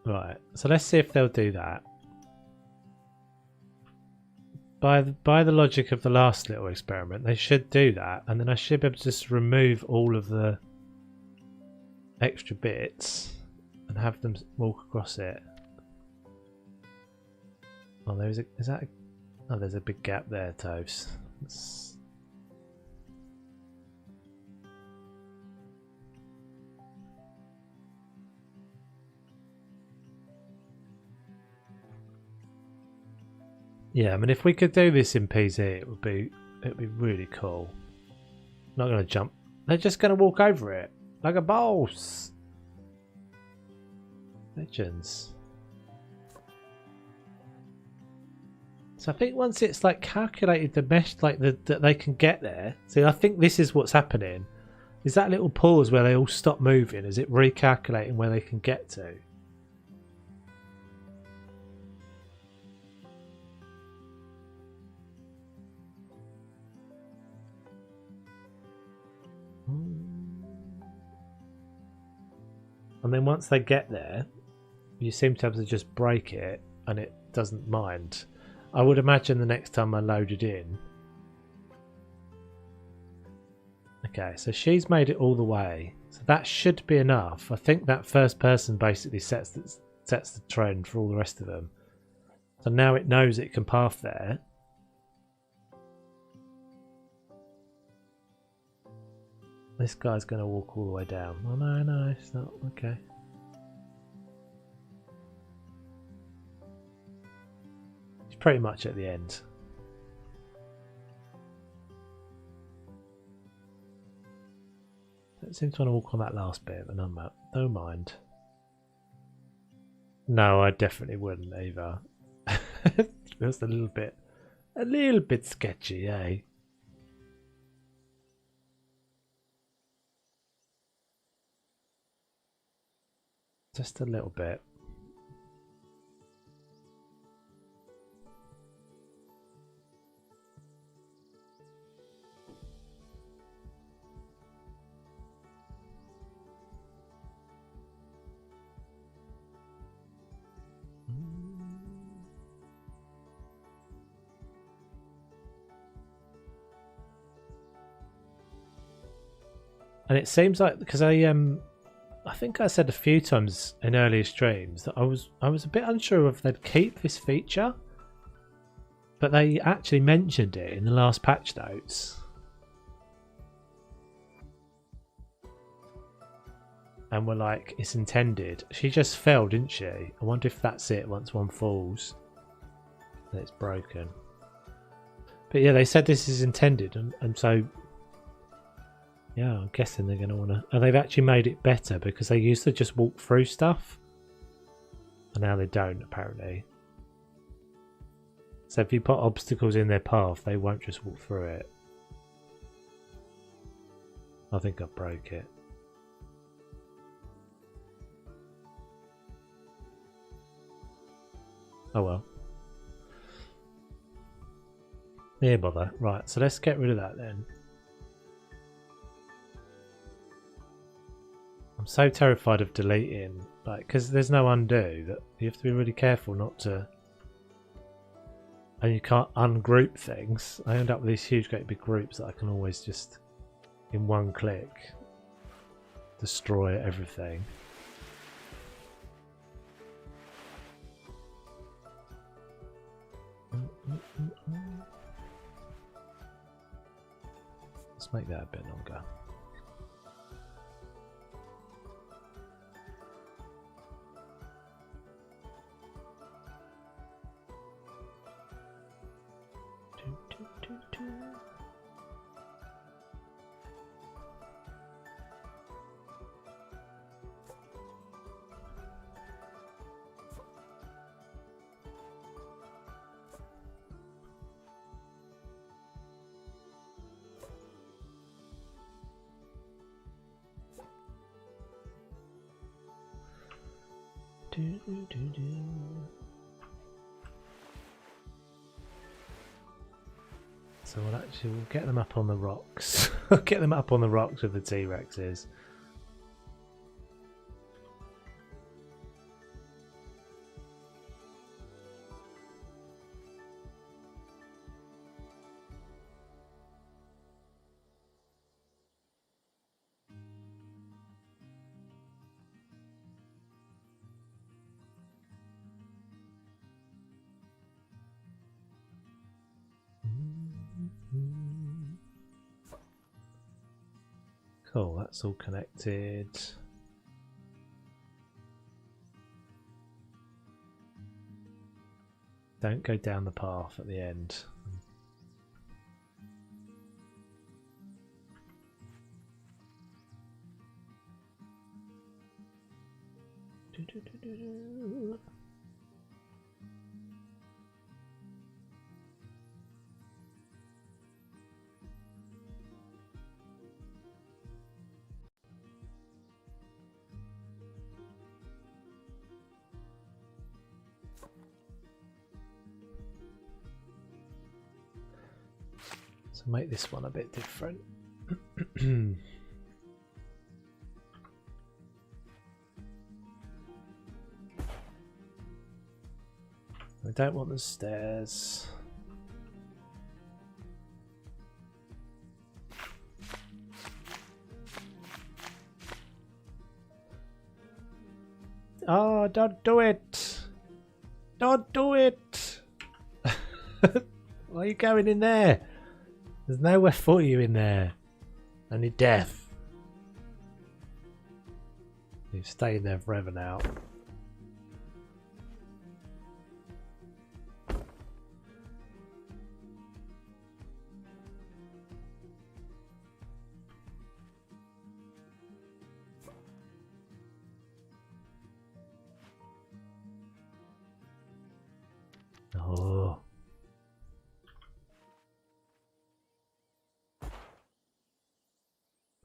Right, so let's see if they'll do that. By the logic of the last little experiment, they should do that, and then I should be able to just remove all of the extra bits and have them walk across it. Oh, there's a big gap there, Toves. Yeah, I mean, if we could do this in PZ, it'd be really cool. Not going to jump. They're just going to walk over it like a boss. Legends. So I think once it's like calculated the mesh, like that they can get there. See, I think this is what's happening. Is that little pause where they all stop moving? Is it recalculating where they can get to? And then once they get there, you seem to have to just break it and it doesn't mind. I would imagine the next time I load it in. Okay, so she's made it all the way. So that should be enough. I think that first person basically sets the trend for all the rest of them. So now it knows it can path there. This guy's going to walk all the way down. Oh no, it's not. Okay. He's pretty much at the end. Don't seem to want to walk on that last bit, but no mind. No, I definitely wouldn't either. It feels a little bit sketchy, eh? Just a little bit. And it seems like, because I think I said a few times in earlier streams that I was a bit unsure if they'd keep this feature, but they actually mentioned it in the last patch notes. And were like, it's intended. She just fell, didn't she? I wonder if that's it. Once one falls, then it's broken. But yeah, they said this is intended, and so yeah, I'm guessing they're going to want to... And they've actually made it better because they used to just walk through stuff. And now they don't, apparently. So if you put obstacles in their path, they won't just walk through it. I think I broke it. Oh well. Yeah, bother. Right, so let's get rid of that then. I'm so terrified of deleting, like, because there's no undo, that you have to be really careful not to. And you can't ungroup things. I end up with these huge, great big groups that I can always just, in one click, destroy everything. Let's make that a bit longer. So we'll get them up on the rocks. Get them up on the rocks with the T-Rexes. Cool, that's all connected. Don't go down the path at the end. So make this one a bit different. We don't want the stairs. Oh, don't do it! Don't do it! Why are you going in there? There's nowhere for you in there. Only death. You've stayed there forever now. Oh.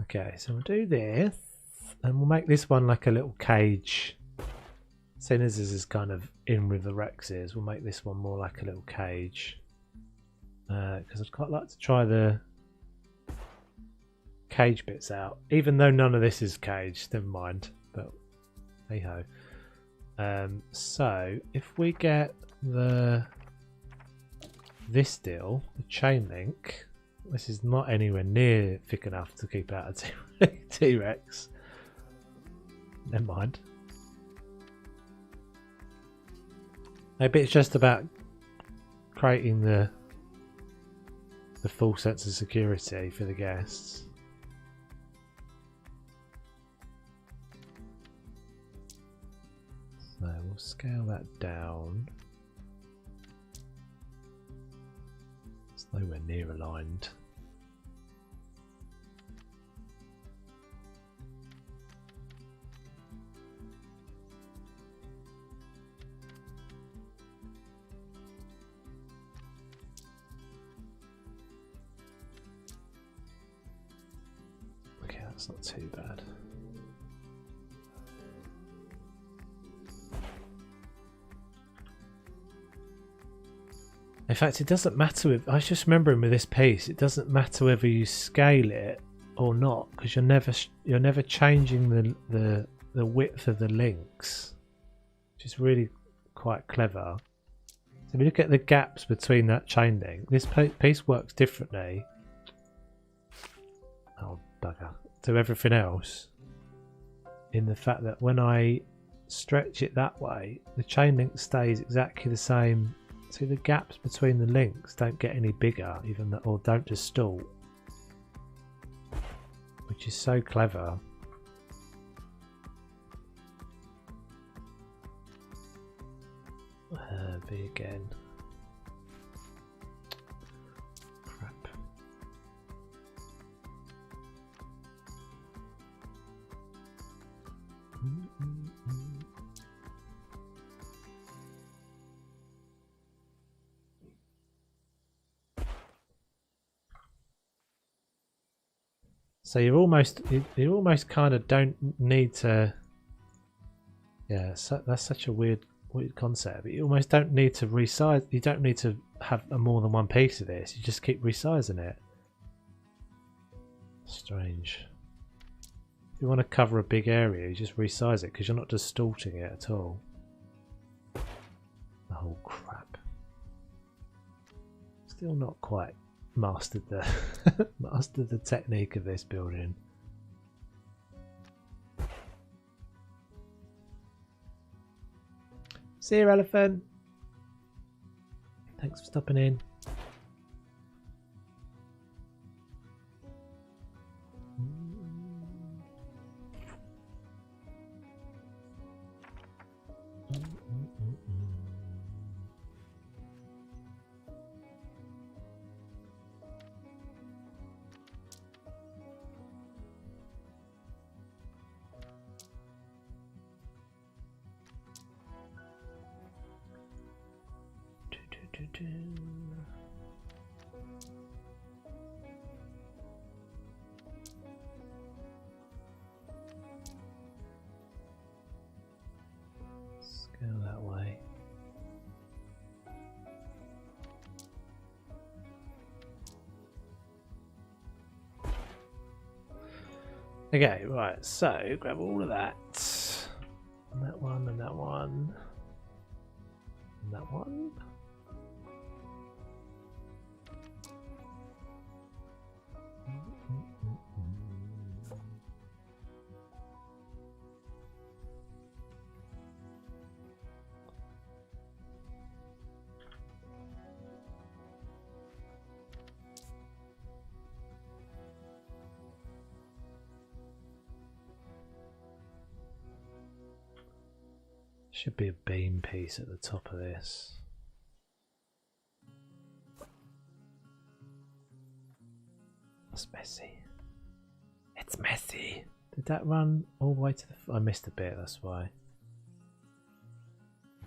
Okay, so we'll do this, and we'll make this one like a little cage. Seeing as this is kind of in with the Rexes, we'll make this one more like a little cage. Because I'd quite like to try the cage bits out, even though none of this is caged. Never mind, but hey ho. So if we get this deal, the chain link. This is not anywhere near thick enough to keep out a T-Rex. Never mind. Maybe it's just about creating the full sense of security for the guests. So we'll scale that down. It's nowhere near aligned. Okay, that's not too bad. In fact, it doesn't matter if I was just remembering with this piece, it doesn't matter whether you scale it or not, because you're never changing the width of the links, which is really quite clever. So if you look at the gaps between that chain link, this piece works differently. Oh bugger! To everything else, in the fact that when I stretch it that way, the chain link stays exactly the same. So the gaps between the links don't get any bigger, even that, or don't distort, which is so clever. B again. Crap. So you almost kind of don't need to. Yeah, so that's such a weird concept. You almost don't need to resize. You don't need to have more than one piece of this. You just keep resizing it. Strange. If you want to cover a big area, you just resize it because you're not distorting it at all. Oh crap! Still not quite mastered the mastered the technique of this building. See you, elephant. Thanks for stopping in. Let's go that way. Okay, right, so grab all of that. And that one, and that one, and that one. Should be a beam piece at the top of this. That's messy. It's messy. Did that run all the way to the... I missed a bit, that's why.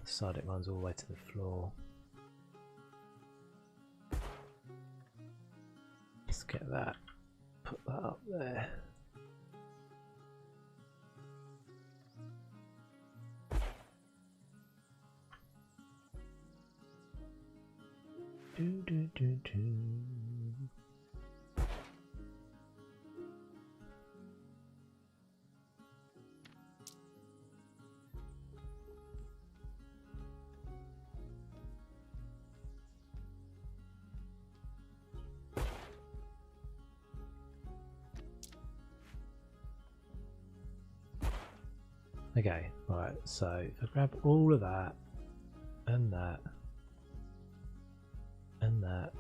The side it runs all the way to the floor. Let's get that. Put that up there. Do, do, do, do. Okay, right, so if I grab all of that and that and that,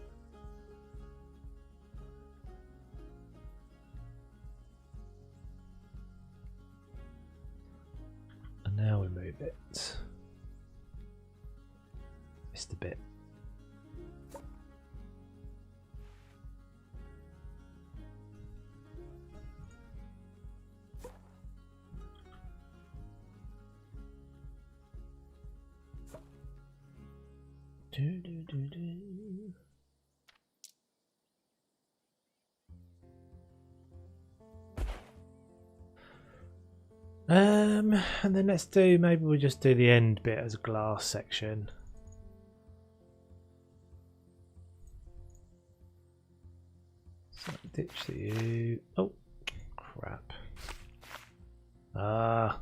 and now we move it. Missed a bit. Do, do, do, do. And then let's do, maybe we'll just do the end bit as a glass section. So Ditch you. Oh, crap. Ah.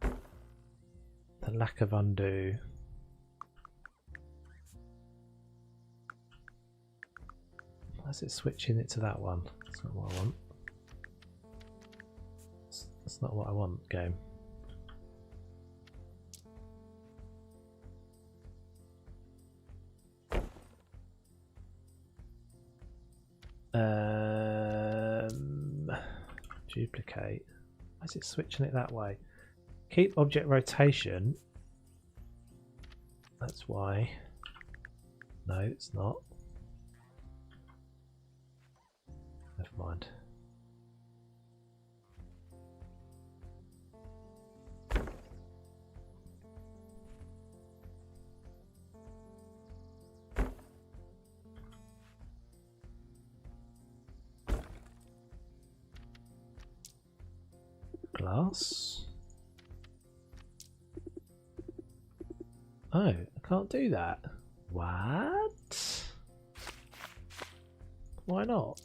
The lack of undo. Why is it switching it to that one? That's not what I want. That's not what I want, game. Duplicate. Why is it switching it that way? Keep object rotation. That's why. No, it's not. Never mind. Glass. Oh, I can't do that. What? Why not?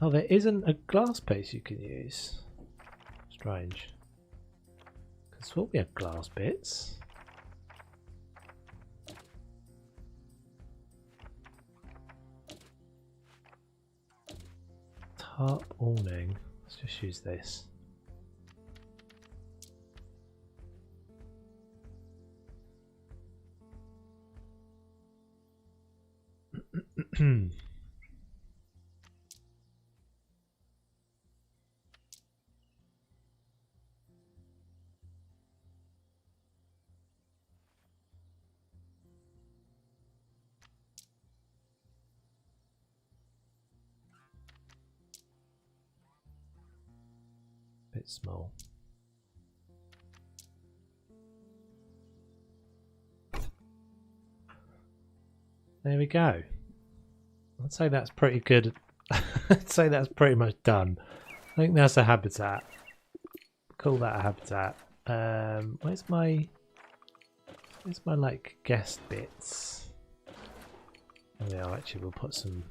Oh, there isn't a glass piece you can use. Strange. Because what we have glass bits. Tarp awning. Let's just use this. Bit small. There we go. I'd say that's pretty good. I'd say that's pretty much done. I think that's a habitat. Call that a habitat. Where's my like guest bits? Oh yeah, actually we'll put some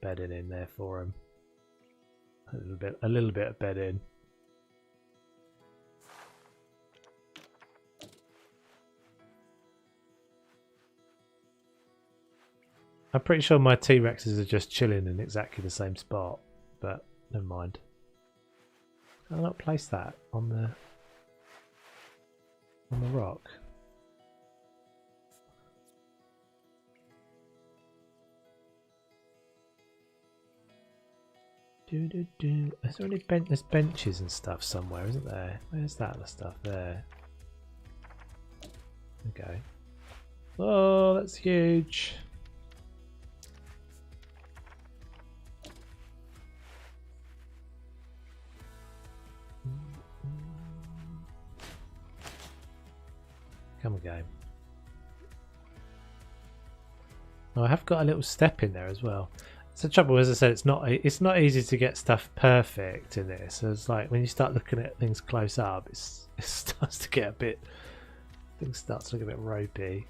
bedding in there for him. A little bit of bedding. I'm pretty sure my T-Rexes are just chilling in exactly the same spot, but never mind. I'll not place that on the rock. Is there any there's benches and stuff somewhere, isn't there? Where's that other stuff there? Okay. Oh, that's huge. Come on, game. Oh, I have got a little step in there as well. It's the trouble, as I said, it's not easy to get stuff perfect in this. So it's like when you start looking at things close up, it starts to get a bit. Things start to look a bit ropey.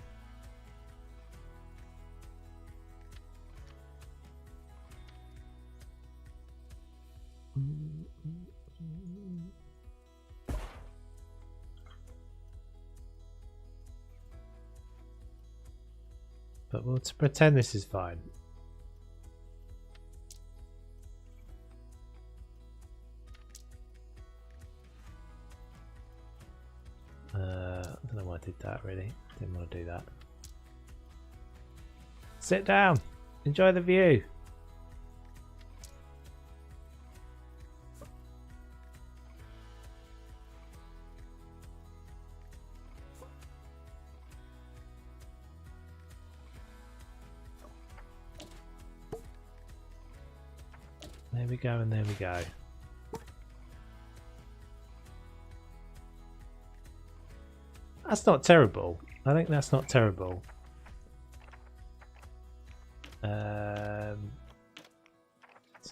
But we'll pretend this is fine. I don't know why I did that really. Didn't want to do that. Sit down. Enjoy the view. There we go, and there we go. That's not terrible. I think that's not terrible. It's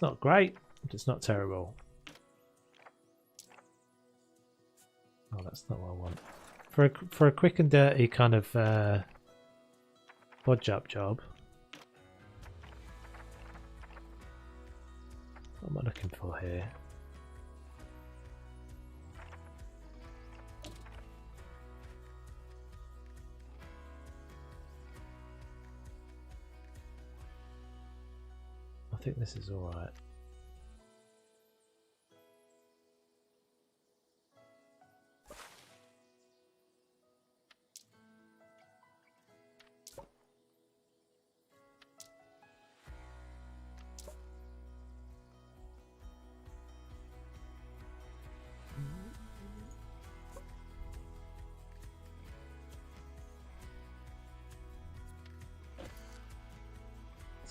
not great, but it's not terrible. Oh, that's not what I want. For a quick and dirty kind of bodge up job. What am I looking for here? I think this is all right.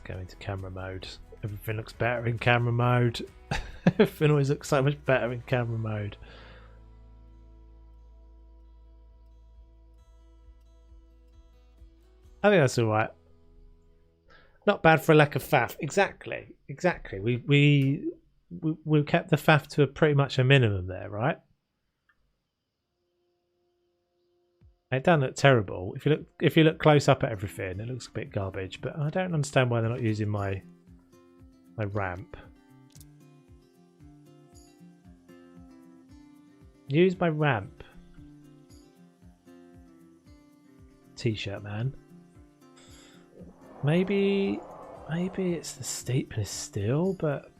Go into camera mode. Everything looks better in camera mode. Everything always looks so much better in camera mode. I think that's alright. Not bad for a lack of faff. Exactly. Exactly. We kept the faff to pretty much a minimum there, right? It doesn't look terrible. If you look close up at everything, it looks a bit garbage. But I don't understand why they're not using my ramp. Use my ramp. T-shirt man. Maybe it's the steepness still, but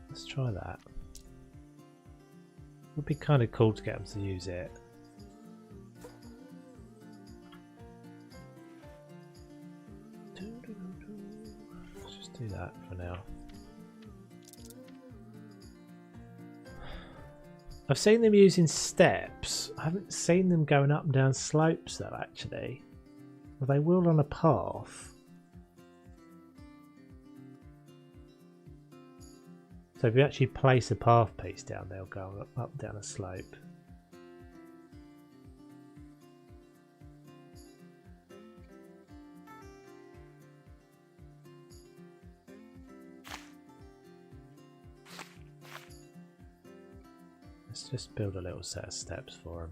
let's try that. Would be kind of cool to get them to use it. Let's just do that for now. I've seen them using steps. I haven't seen them going up and down slopes though, actually. Well, they will on a path. So if you actually place a path piece down, they'll go up and down a slope. Let's just build a little set of steps for them.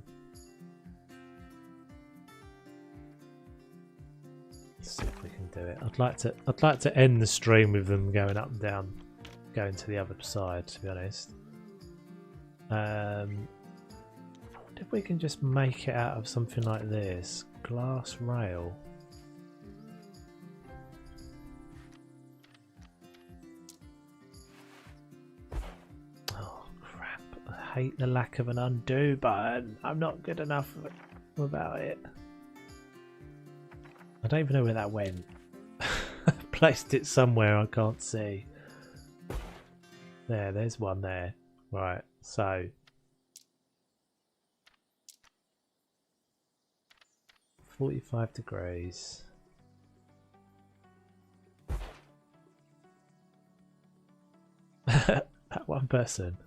Let's see if we can do it. I'd like to end the stream with them going up and down, going to the other side, to be honest. I wonder if we can just make it out of something like this. Glass rail. Oh crap, I hate the lack of an undo button. I'm not good enough without it. I don't even know where that went. I placed it somewhere I can't see. There's one there. Right, so 45 degrees. That one person.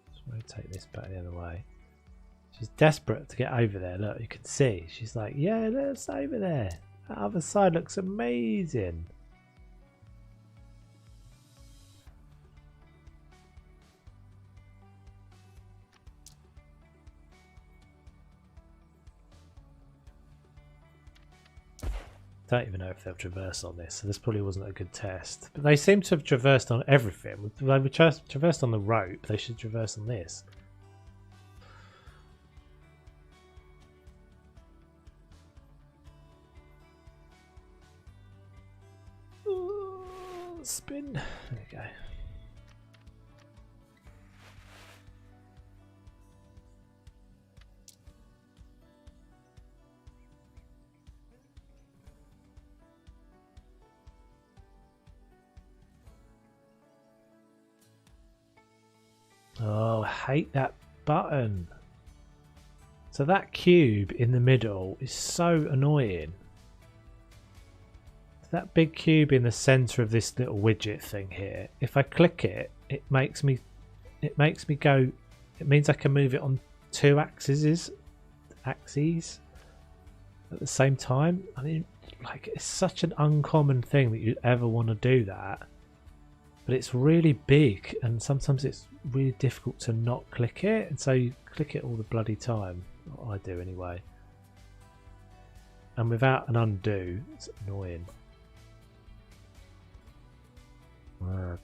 Let's rotate this back the other way. She's desperate to get over there. Look, you can see. She's like, yeah, let's over there. That other side looks amazing. Don't even know if they'll traverse on this, so this probably wasn't a good test. But they seem to have traversed on everything. They were traversed on the rope. They should traverse on this. Spin. There you go. Oh, I hate that button. So that cube in the middle is so annoying. That big cube in the center of this little widget thing here, if I click it, it makes me it makes me go. It means I can move it on 2 axes at the same time. I mean, like, it's such an uncommon thing that you'd ever want to do that, but it's really big, and sometimes it's really difficult to not click it, and so you click it all the bloody time. I do anyway, and without an undo, it's annoying. Groan.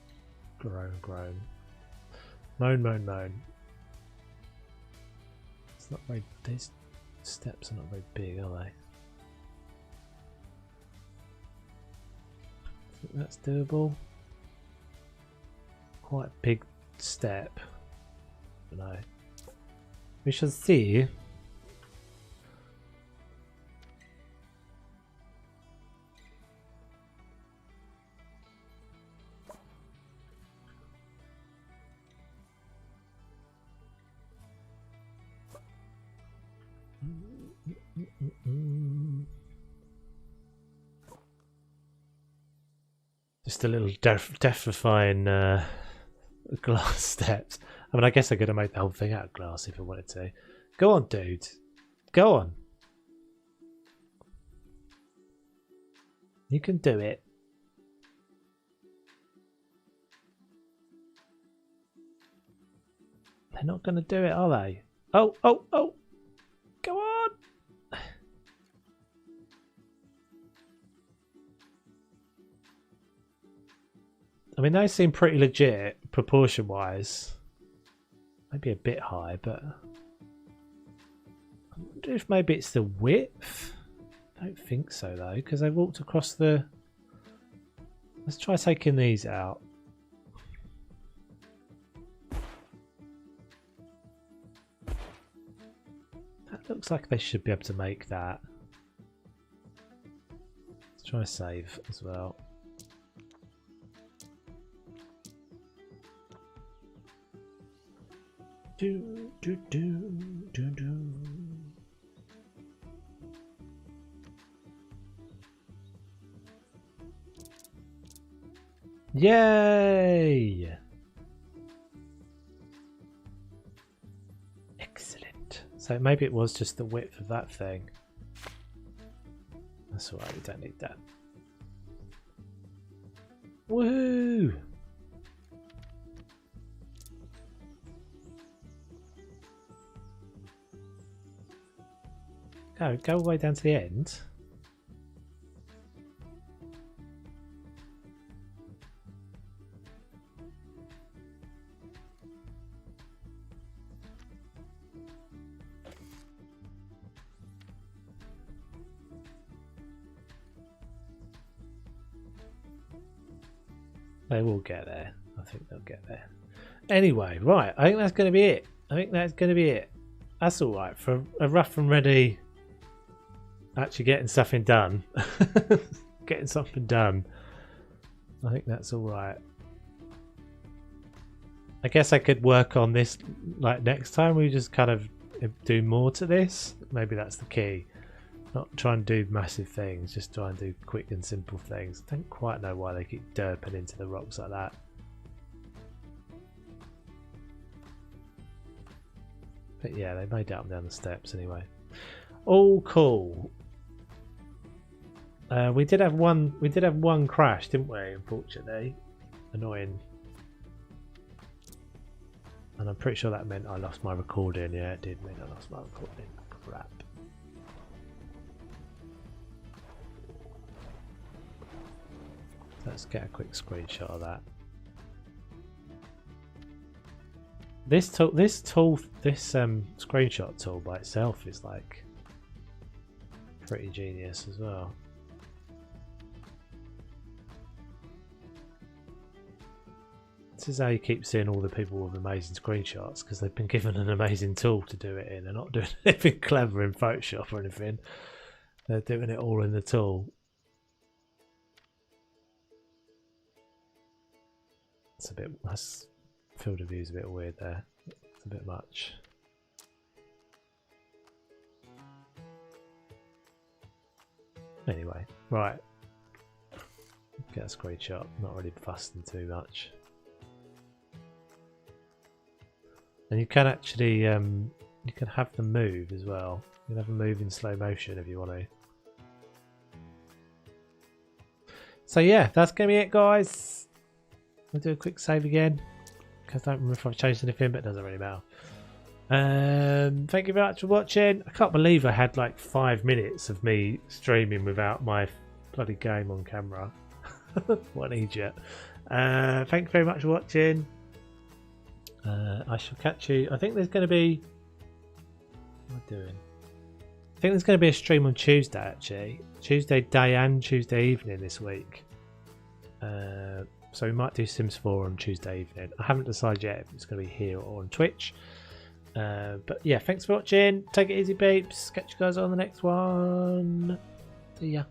Moan. It's not very. These steps are not very big, are they? I think that's doable. Quite a big step. I don't know. We shall see. Just a little death-defying glass steps. I mean, I guess I could have made the whole thing out of glass if I wanted to. Go on, dude. Go on. You can do it. They're not going to do it, are they? Oh! Go on! I mean, they seem pretty legit, proportion-wise. Maybe a bit high, but... I wonder if maybe it's the width? I don't think so, though, because they walked across the... Let's try taking these out. That looks like they should be able to make that. Let's try save as well. Do. Yay! Excellent. So maybe it was just the width of that thing. That's alright, we don't need that. Woohoo! Go all the way down to the end. They will get there. I think they'll get there. Anyway, right. I think that's going to be it. That's all right for a rough and ready. Actually getting something done. Getting something done. I think that's all right. I guess I could work on this like next time. We just kind of do more to this. Maybe that's the key. Not try and do massive things. Just try and do quick and simple things. I don't quite know why they keep derping into the rocks like that. But yeah, they made it up and down the steps anyway. All cool. We did have one crash, didn't we? Unfortunately, annoying. And I'm pretty sure that meant I lost my recording. Yeah, it did mean I lost my recording. Crap. Let's get a quick screenshot of that. This screenshot tool by itself is like pretty genius as well. This is how you keep seeing all the people with amazing screenshots, because they've been given an amazing tool to do it in. They're not doing anything clever in Photoshop or anything. They're doing it all in the tool. It's a bit... That's, field of view is a bit weird there. It's a bit much. Anyway, right. Get a screenshot. Not really fussing too much. And you can actually you can have them move as well. You can have them move in slow motion if you want to. So yeah, that's gonna be it, guys. I'll do a quick save again because I don't remember if I've changed anything, but it doesn't really matter. Thank you very much for watching. I can't believe I had like 5 minutes of me streaming without my bloody game on camera. What an idiot. Thank you very much for watching. I shall catch you. I think there's going to be... What am I doing? I think there's going to be a stream on Tuesday, actually. Tuesday day and Tuesday evening this week. So we might do Sims 4 on Tuesday evening. I haven't decided yet if it's going to be here or on Twitch. But yeah, thanks for watching. Take it easy, peeps. Catch you guys on the next one. See ya.